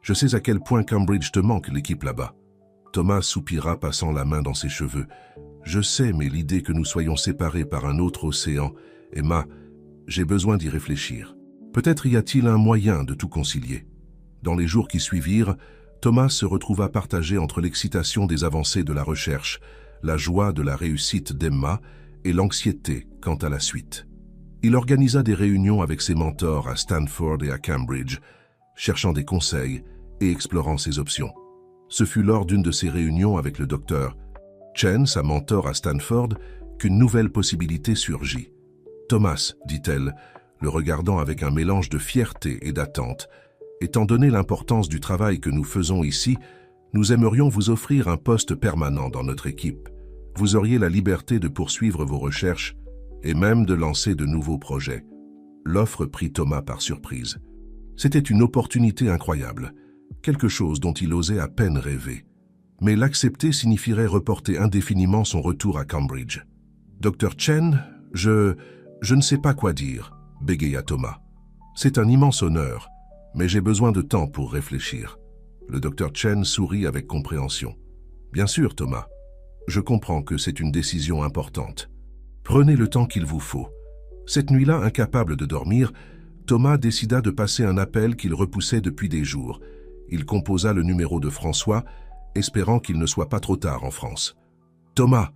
Je sais à quel point Cambridge te manque, l'équipe là-bas. » Thomas soupira, passant la main dans ses cheveux. « Je sais, mais l'idée que nous soyons séparés par un autre océan, Emma, j'ai besoin d'y réfléchir. Peut-être y a-t-il un moyen de tout concilier. » Dans les jours qui suivirent, Thomas se retrouva partagé entre l'excitation des avancées de la recherche, la joie de la réussite d'Emma et l'anxiété quant à la suite. Il organisa des réunions avec ses mentors à Stanford et à Cambridge, cherchant des conseils et explorant ses options. Ce fut lors d'une de ces réunions avec le docteur Chen, sa mentor à Stanford, qu'une nouvelle possibilité surgit. « Thomas, dit-elle, le regardant avec un mélange de fierté et d'attente, étant donné l'importance du travail que nous faisons ici, nous aimerions vous offrir un poste permanent dans notre équipe. Vous auriez la liberté de poursuivre vos recherches et même de lancer de nouveaux projets. » L'offre prit Thomas par surprise. C'était une opportunité incroyable, quelque chose dont il osait à peine rêver. Mais l'accepter signifierait reporter indéfiniment son retour à Cambridge. « Dr. Chen, je ne sais pas quoi dire, » bégaya Thomas. « C'est un immense honneur, mais j'ai besoin de temps pour réfléchir. » Le Dr. Chen sourit avec compréhension. « Bien sûr, Thomas. Je comprends que c'est une décision importante. Prenez le temps qu'il vous faut. » Cette nuit-là, incapable de dormir, Thomas décida de passer un appel qu'il repoussait depuis des jours. Il composa le numéro de François, espérant qu'il ne soit pas trop tard en France. « Thomas !»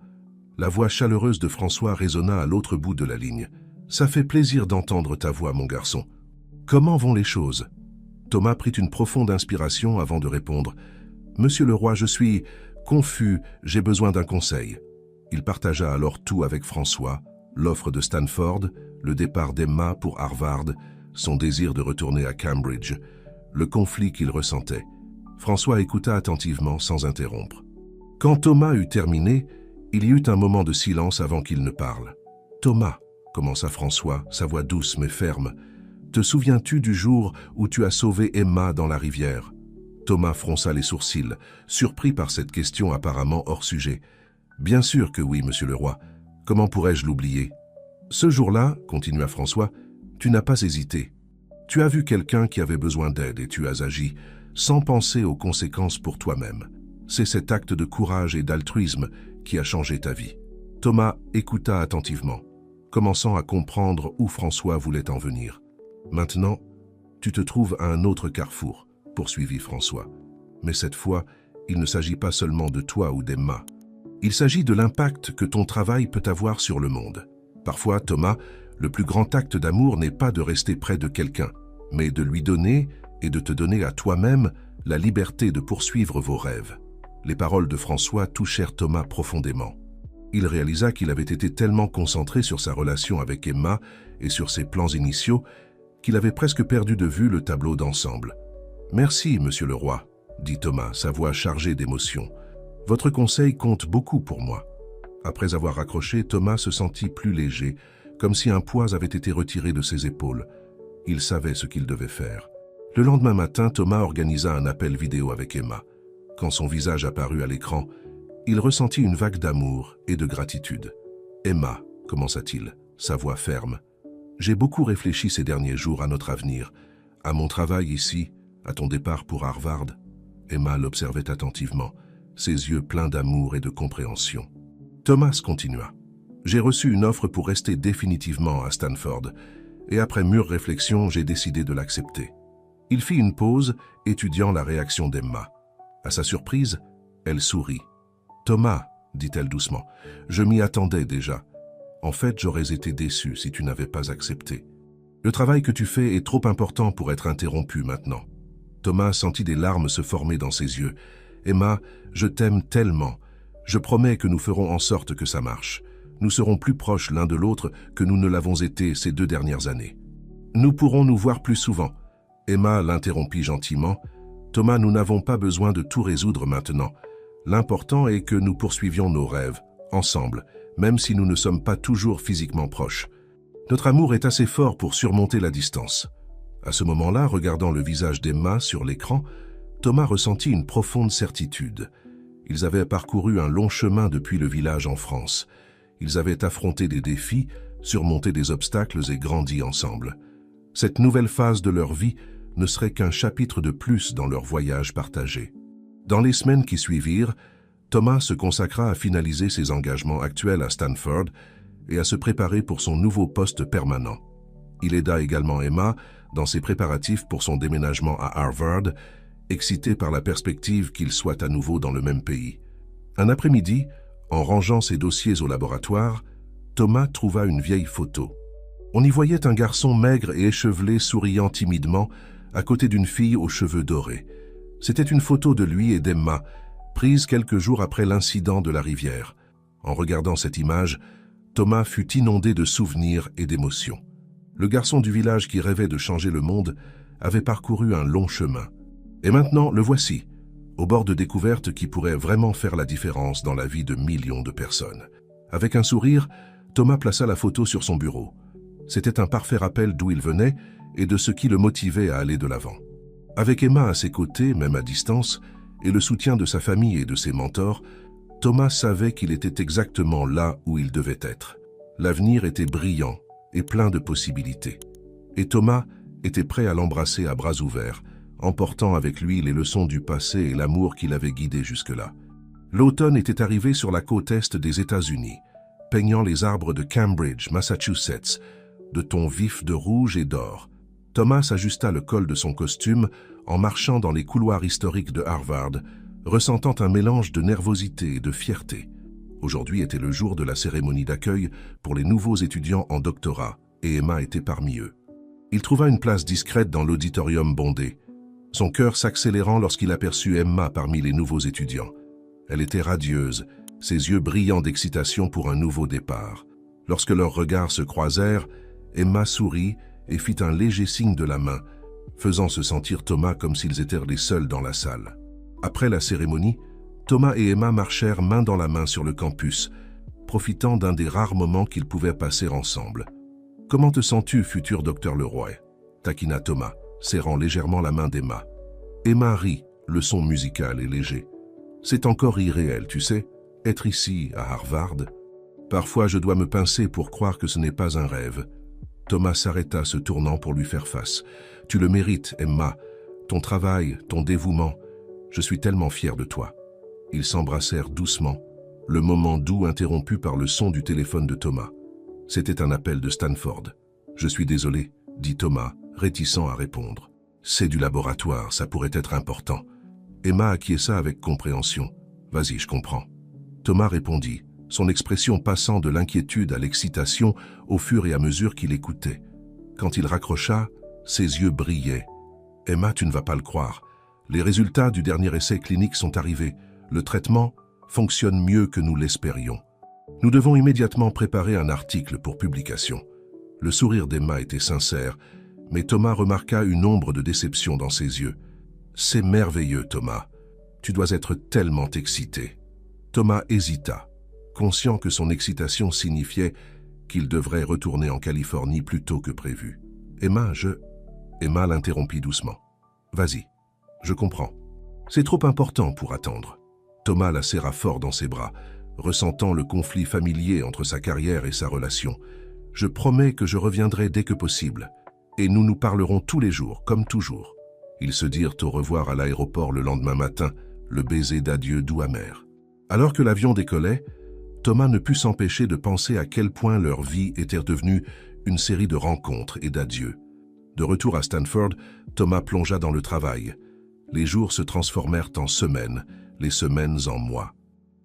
La voix chaleureuse de François résonna à l'autre bout de la ligne. « Ça fait plaisir d'entendre ta voix, mon garçon. Comment vont les choses ?» Thomas prit une profonde inspiration avant de répondre. « Monsieur le roi, je suis confus, j'ai besoin d'un conseil. » Il partagea alors tout avec François, l'offre de Stanford, le départ d'Emma pour Harvard, son désir de retourner à Cambridge, le conflit qu'il ressentait. François écouta attentivement sans interrompre. Quand Thomas eut terminé, il y eut un moment de silence avant qu'il ne parle. « Thomas, » commença François, sa voix douce mais ferme, « te souviens-tu du jour où tu as sauvé Emma dans la rivière ?» Thomas fronça les sourcils, surpris par cette question apparemment hors sujet. « Bien sûr que oui, monsieur le roi. Comment pourrais-je l'oublier ?»« Ce jour-là, continua François, tu n'as pas hésité. Tu as vu quelqu'un qui avait besoin d'aide et tu as agi, sans penser aux conséquences pour toi-même. C'est cet acte de courage et d'altruisme qui a changé ta vie. » Thomas écouta attentivement, commençant à comprendre où François voulait en venir. « Maintenant, tu te trouves à un autre carrefour, » poursuivit François. « Mais cette fois, il ne s'agit pas seulement de toi ou d'Emma. Il s'agit de l'impact que ton travail peut avoir sur le monde. Parfois, Thomas, le plus grand acte d'amour n'est pas de rester près de quelqu'un, mais de lui donner et de te donner à toi-même la liberté de poursuivre vos rêves. » Les paroles de François touchèrent Thomas profondément. Il réalisa qu'il avait été tellement concentré sur sa relation avec Emma et sur ses plans initiaux qu'il avait presque perdu de vue le tableau d'ensemble. « Merci, monsieur le roi, » dit Thomas, sa voix chargée d'émotion. « Votre conseil compte beaucoup pour moi. » Après avoir raccroché, Thomas se sentit plus léger, comme si un poids avait été retiré de ses épaules. Il savait ce qu'il devait faire. Le lendemain matin, Thomas organisa un appel vidéo avec Emma. Quand son visage apparut à l'écran, il ressentit une vague d'amour et de gratitude. « Emma, » commença-t-il, sa voix ferme, « j'ai beaucoup réfléchi ces derniers jours à notre avenir, à mon travail ici, à ton départ pour Harvard. » Emma l'observait attentivement, ses yeux pleins d'amour et de compréhension. Thomas continua. « J'ai reçu une offre pour rester définitivement à Stanford, et après mûre réflexion, j'ai décidé de l'accepter. » Il fit une pause, étudiant la réaction d'Emma. À sa surprise, elle sourit. « Thomas, » dit-elle doucement, « je m'y attendais déjà. En fait, j'aurais été déçu si tu n'avais pas accepté. » Le travail que tu fais est trop important pour être interrompu maintenant. » Thomas sentit des larmes se former dans ses yeux. « Emma, je t'aime tellement. Je promets que nous ferons en sorte que ça marche. Nous serons plus proches l'un de l'autre que nous ne l'avons été ces 2 dernières années. Nous pourrons nous voir plus souvent. » Emma l'interrompit gentiment. « Thomas, nous n'avons pas besoin de tout résoudre maintenant. L'important est que nous poursuivions nos rêves, ensemble, même si nous ne sommes pas toujours physiquement proches. Notre amour est assez fort pour surmonter la distance. » À ce moment-là, regardant le visage d'Emma sur l'écran, Thomas ressentit une profonde certitude. Ils avaient parcouru un long chemin depuis le village en France. Ils avaient affronté des défis, surmonté des obstacles et grandi ensemble. Cette nouvelle phase de leur vie ne serait qu'un chapitre de plus dans leur voyage partagé. Dans les semaines qui suivirent, Thomas se consacra à finaliser ses engagements actuels à Stanford et à se préparer pour son nouveau poste permanent. Il aida également Emma dans ses préparatifs pour son déménagement à Harvard, excité par la perspective qu'il soit à nouveau dans le même pays. Un après-midi, en rangeant ses dossiers au laboratoire, Thomas trouva une vieille photo. On y voyait un garçon maigre et échevelé souriant timidement à côté d'une fille aux cheveux dorés. C'était une photo de lui et d'Emma, prise quelques jours après l'incident de la rivière. En regardant cette image, Thomas fut inondé de souvenirs et d'émotions. Le garçon du village qui rêvait de changer le monde avait parcouru un long chemin. Et maintenant, le voici, au bord de découvertes qui pourraient vraiment faire la différence dans la vie de millions de personnes. Avec un sourire, Thomas plaça la photo sur son bureau. C'était un parfait rappel d'où il venait et de ce qui le motivait à aller de l'avant. Avec Emma à ses côtés, même à distance, et le soutien de sa famille et de ses mentors, Thomas savait qu'il était exactement là où il devait être. L'avenir était brillant et plein de possibilités. Et Thomas était prêt à l'embrasser à bras ouverts, emportant avec lui les leçons du passé et l'amour qui l'avait guidé jusque-là. L'automne était arrivé sur la côte est des États-Unis, peignant les arbres de Cambridge, Massachusetts, de tons vifs de rouge et d'or. Thomas ajusta le col de son costume en marchant dans les couloirs historiques de Harvard, ressentant un mélange de nervosité et de fierté. Aujourd'hui était le jour de la cérémonie d'accueil pour les nouveaux étudiants en doctorat, et Emma était parmi eux. Il trouva une place discrète dans l'auditorium bondé, son cœur s'accélérant lorsqu'il aperçut Emma parmi les nouveaux étudiants. Elle était radieuse, ses yeux brillants d'excitation pour un nouveau départ. Lorsque leurs regards se croisèrent, Emma sourit et fit un léger signe de la main, faisant se sentir Thomas comme s'ils étaient les seuls dans la salle. Après la cérémonie, Thomas et Emma marchèrent main dans la main sur le campus, profitant d'un des rares moments qu'ils pouvaient passer ensemble. « Comment te sens-tu, futur docteur Leroy ?» taquina Thomas, serrant légèrement la main d'Emma. Emma rit, le son musical et léger. « C'est encore irréel, tu sais, être ici, à Harvard. Parfois, je dois me pincer pour croire que ce n'est pas un rêve. » Thomas s'arrêta, se tournant pour lui faire face. « Tu le mérites, Emma. Ton travail, ton dévouement. Je suis tellement fier de toi. » Ils s'embrassèrent doucement, le moment doux interrompu par le son du téléphone de Thomas. C'était un appel de Stanford. « Je suis désolé, » dit Thomas, réticent à répondre. « C'est du laboratoire, ça pourrait être important. » Emma acquiesça avec compréhension. « Vas-y, je comprends. » Thomas répondit, son expression passant de l'inquiétude à l'excitation au fur et à mesure qu'il écoutait. Quand il raccrocha, ses yeux brillaient. « Emma, tu ne vas pas le croire. Les résultats du dernier essai clinique sont arrivés. Le traitement fonctionne mieux que nous l'espérions. Nous devons immédiatement préparer un article pour publication. » Le sourire d'Emma était sincère, mais Thomas remarqua une ombre de déception dans ses yeux. « C'est merveilleux, Thomas. Tu dois être tellement excité. » Thomas hésita, conscient que son excitation signifiait qu'il devrait retourner en Californie plus tôt que prévu. « Emma, Emma l'interrompit doucement. « Vas-y, je comprends. C'est trop important pour attendre. » Thomas la serra fort dans ses bras, ressentant le conflit familier entre sa carrière et sa relation. « Je promets que je reviendrai dès que possible, et nous nous parlerons tous les jours, comme toujours. » Ils se dirent au revoir à l'aéroport le lendemain matin, le baiser d'adieu doux amer. Alors que l'avion décollait, Thomas ne put s'empêcher de penser à quel point leur vie était devenue une série de rencontres et d'adieux. De retour à Stanford, Thomas plongea dans le travail. Les jours se transformèrent en semaines, les semaines en mois.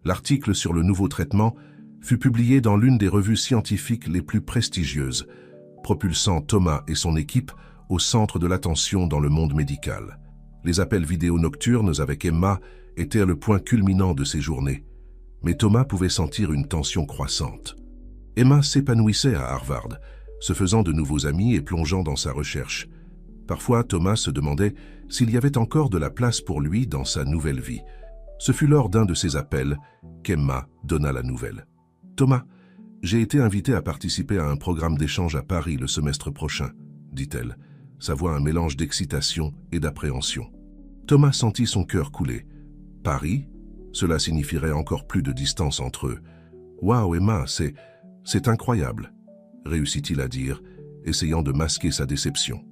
L'article sur le nouveau traitement fut publié dans l'une des revues scientifiques les plus prestigieuses, propulsant Thomas et son équipe au centre de l'attention dans le monde médical. Les appels vidéo nocturnes avec Emma étaient le point culminant de ces journées, mais Thomas pouvait sentir une tension croissante. Emma s'épanouissait à Harvard, se faisant de nouveaux amis et plongeant dans sa recherche. Parfois, Thomas se demandait s'il y avait encore de la place pour lui dans sa nouvelle vie. Ce fut lors d'un de ces appels qu'Emma donna la nouvelle. « Thomas, j'ai été invitée à participer à un programme d'échange à Paris le semestre prochain, » dit-elle, sa voix un mélange d'excitation et d'appréhension. Thomas sentit son cœur couler. « Paris ?» Cela signifierait encore plus de distance entre eux. « Waouh, Emma, c'est incroyable !» réussit-il à dire, essayant de masquer sa déception.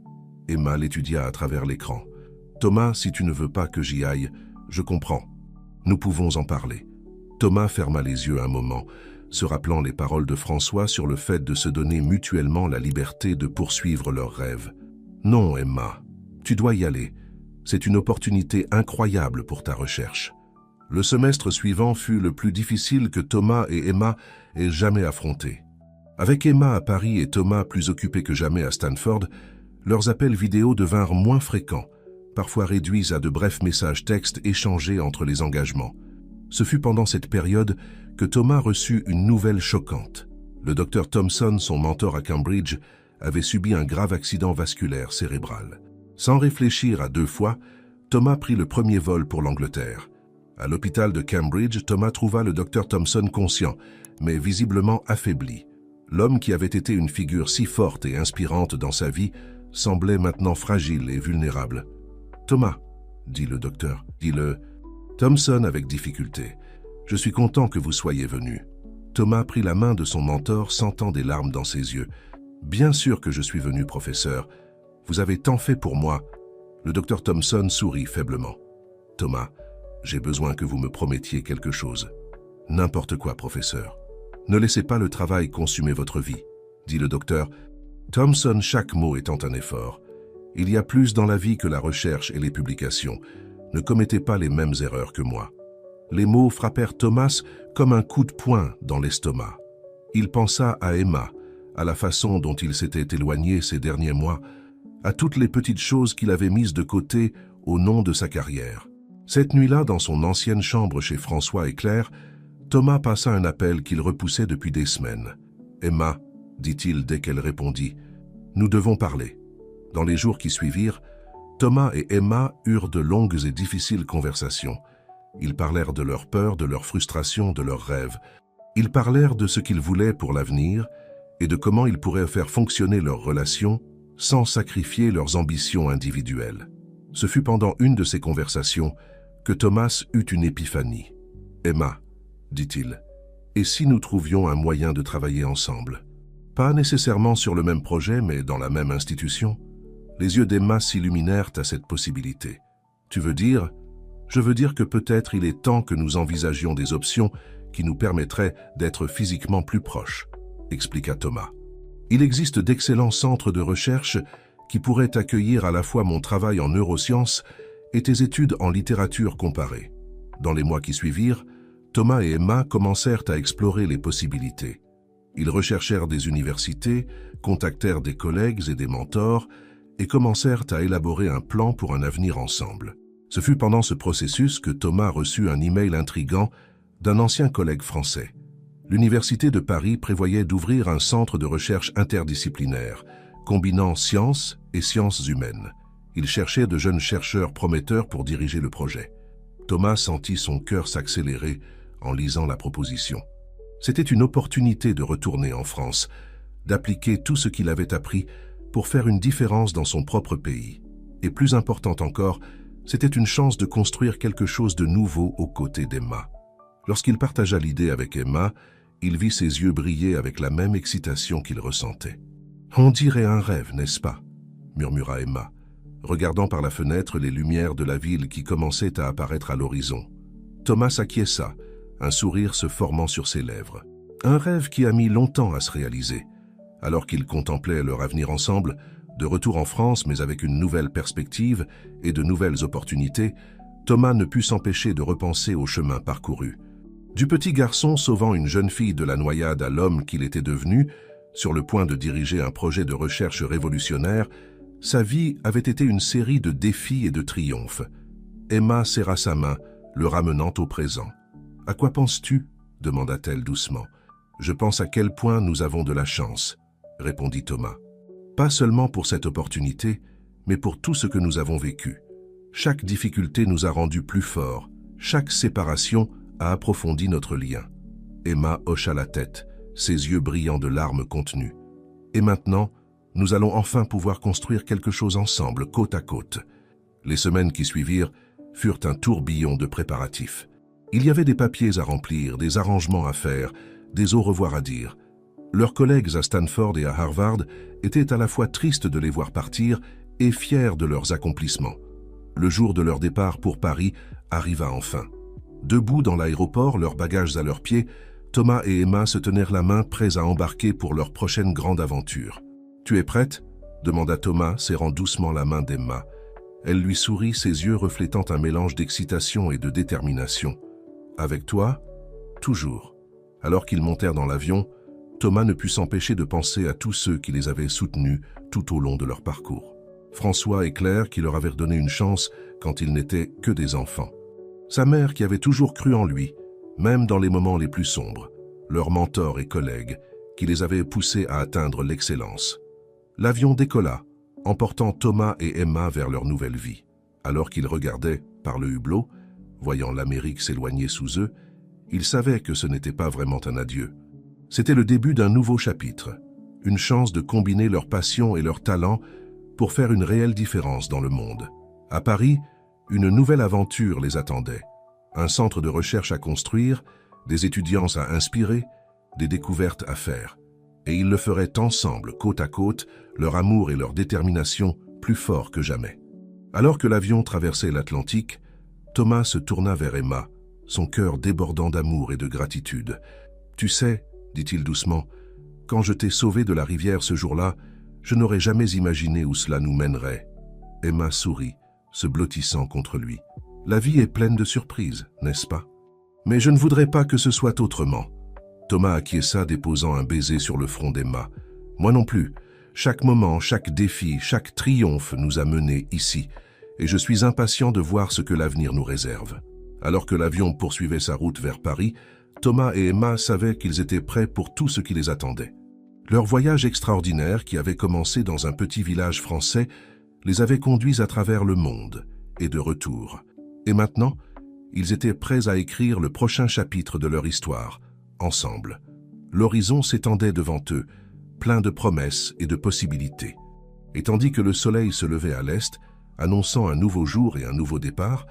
Emma l'étudia à travers l'écran. « Thomas, si tu ne veux pas que j'y aille, je comprends. Nous pouvons en parler. » Thomas ferma les yeux un moment, se rappelant les paroles de François sur le fait de se donner mutuellement la liberté de poursuivre leurs rêves. « Non, Emma, tu dois y aller. C'est une opportunité incroyable pour ta recherche. » Le semestre suivant fut le plus difficile que Thomas et Emma aient jamais affronté. Avec Emma à Paris et Thomas plus occupé que jamais à Stanford, leurs appels vidéo devinrent moins fréquents, parfois réduits à de brefs messages textes échangés entre les engagements. Ce fut pendant cette période que Thomas reçut une nouvelle choquante. Le docteur Thompson, son mentor à Cambridge, avait subi un grave accident vasculaire cérébral. Sans réfléchir à deux fois, Thomas prit le premier vol pour l'Angleterre. À l'hôpital de Cambridge, Thomas trouva le docteur Thompson conscient, mais visiblement affaibli. L'homme qui avait été une figure si forte et inspirante dans sa vie semblait maintenant fragile et vulnérable. « Thomas, » dit le docteur, « dis-le. » Thompson avec difficulté. « Je suis content que vous soyez venu. » Thomas prit la main de son mentor, sentant des larmes dans ses yeux. « Bien sûr que je suis venu, professeur. Vous avez tant fait pour moi. » Le docteur Thompson sourit faiblement. « Thomas, j'ai besoin que vous me promettiez quelque chose. »« N'importe quoi, professeur. »« Ne laissez pas le travail consumer votre vie, » dit le docteur. Thompson, chaque mot étant un effort. « Il y a plus dans la vie que la recherche et les publications. Ne commettez pas les mêmes erreurs que moi. » Les mots frappèrent Thomas comme un coup de poing dans l'estomac. Il pensa à Emma, à la façon dont il s'était éloigné ces derniers mois, à toutes les petites choses qu'il avait mises de côté au nom de sa carrière. Cette nuit-là, dans son ancienne chambre chez François et Claire, Thomas passa un appel qu'il repoussait depuis des semaines. « Emma, » dit-il dès qu'elle répondit, « nous devons parler. » Dans les jours qui suivirent, Thomas et Emma eurent de longues et difficiles conversations. Ils parlèrent de leurs peurs, de leurs frustrations, de leurs rêves. Ils parlèrent de ce qu'ils voulaient pour l'avenir et de comment ils pourraient faire fonctionner leur relation sans sacrifier leurs ambitions individuelles. Ce fut pendant une de ces conversations que Thomas eut une épiphanie. « Emma, » dit-il, « et si nous trouvions un moyen de travailler ensemble? Pas nécessairement sur le même projet, mais dans la même institution. » Les yeux d'Emma s'illuminèrent à cette possibilité. « Tu veux dire? Je veux dire que peut-être il est temps que nous envisagions des options qui nous permettraient d'être physiquement plus proches, » expliqua Thomas. « Il existe d'excellents centres de recherche qui pourraient accueillir à la fois mon travail en neurosciences et tes études en littérature comparée. » Dans les mois qui suivirent, Thomas et Emma commencèrent à explorer les possibilités. Ils recherchèrent des universités, contactèrent des collègues et des mentors et commencèrent à élaborer un plan pour un avenir ensemble. Ce fut pendant ce processus que Thomas reçut un email intrigant d'un ancien collègue français. L'Université de Paris prévoyait d'ouvrir un centre de recherche interdisciplinaire, combinant sciences et sciences humaines. Il cherchait de jeunes chercheurs prometteurs pour diriger le projet. Thomas sentit son cœur s'accélérer en lisant la proposition. C'était une opportunité de retourner en France, d'appliquer tout ce qu'il avait appris pour faire une différence dans son propre pays. Et plus important encore, c'était une chance de construire quelque chose de nouveau aux côtés d'Emma. Lorsqu'il partagea l'idée avec Emma, il vit ses yeux briller avec la même excitation qu'il ressentait. « On dirait un rêve, n'est-ce pas ?» murmura Emma, regardant par la fenêtre les lumières de la ville qui commençaient à apparaître à l'horizon. Thomas acquiesça, un sourire se formant sur ses lèvres. Un rêve qui a mis longtemps à se réaliser. Alors qu'ils contemplaient leur avenir ensemble, de retour en France mais avec une nouvelle perspective et de nouvelles opportunités, Thomas ne put s'empêcher de repenser au chemin parcouru. Du petit garçon sauvant une jeune fille de la noyade à l'homme qu'il était devenu, Sur le point de diriger un projet de recherche révolutionnaire, sa vie avait été une série de défis et de triomphes. Emma serra sa main, le ramenant au présent. « À quoi penses-tu » demanda-t-elle doucement. « Je pense à quel point nous avons de la chance », répondit Thomas. « Pas seulement pour cette opportunité, mais pour tout ce que nous avons vécu. Chaque difficulté nous a rendus plus forts, chaque séparation a approfondi notre lien. » Emma hocha la tête, ses yeux brillants de larmes contenues. « Et maintenant, nous allons enfin pouvoir construire quelque chose ensemble, côte à côte. » Les semaines qui suivirent furent un tourbillon de préparatifs. Il y avait des papiers à remplir, des arrangements à faire, des au revoir à dire. Leurs collègues à Stanford et à Harvard étaient à la fois tristes de les voir partir et fiers de leurs accomplissements. Le jour de leur départ pour Paris arriva enfin. Debout dans l'aéroport, leurs bagages à leurs pieds, Thomas et Emma se tenèrent la main, prêts à embarquer pour leur prochaine grande aventure. « Tu es prête ?» demanda Thomas, serrant doucement la main d'Emma. Elle lui sourit, ses yeux reflétant un mélange d'excitation et de détermination. « Avec toi ?»« Toujours. » Alors qu'ils montèrent dans l'avion, Thomas ne put s'empêcher de penser à tous ceux qui les avaient soutenus tout au long de leur parcours. François et Claire qui leur avaient redonné une chance quand ils n'étaient que des enfants. Sa mère qui avait toujours cru en lui, même dans les moments les plus sombres. Leurs mentors et collègues qui les avaient poussés à atteindre l'excellence. L'avion décolla, emportant Thomas et Emma vers leur nouvelle vie. Alors qu'ils regardaient par le hublot, voyant l'Amérique s'éloigner sous eux, ils savaient que ce n'était pas vraiment un adieu. C'était le début d'un nouveau chapitre, une chance de combiner leur passion et leur talent pour faire une réelle différence dans le monde. À Paris, une nouvelle aventure les attendait. Un centre de recherche à construire, des étudiants à inspirer, des découvertes à faire. Et ils le feraient ensemble, côte à côte, leur amour et leur détermination plus forts que jamais. Alors que l'avion traversait l'Atlantique, Thomas se tourna vers Emma, son cœur débordant d'amour et de gratitude. « Tu sais, dit-il doucement, quand je t'ai sauvé de la rivière ce jour-là, je n'aurais jamais imaginé où cela nous mènerait. » Emma sourit, se blottissant contre lui. « La vie est pleine de surprises, n'est-ce pas? Mais je ne voudrais pas que ce soit autrement. » Thomas acquiesça, déposant un baiser sur le front d'Emma. « Moi non plus. Chaque moment, chaque défi, chaque triomphe nous a menés ici, et je suis impatient de voir ce que l'avenir nous réserve. » Alors que l'avion poursuivait sa route vers Paris, Thomas et Emma savaient qu'ils étaient prêts pour tout ce qui les attendait. Leur voyage extraordinaire, qui avait commencé dans un petit village français, les avait conduits à travers le monde, et de retour. Et maintenant, ils étaient prêts à écrire le prochain chapitre de leur histoire, ensemble. L'horizon s'étendait devant eux, plein de promesses et de possibilités. Et tandis que le soleil se levait à l'est, annonçant un nouveau jour et un nouveau départ,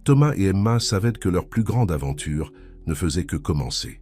Thomas et Emma savaient que leur plus grande aventure ne faisait que commencer.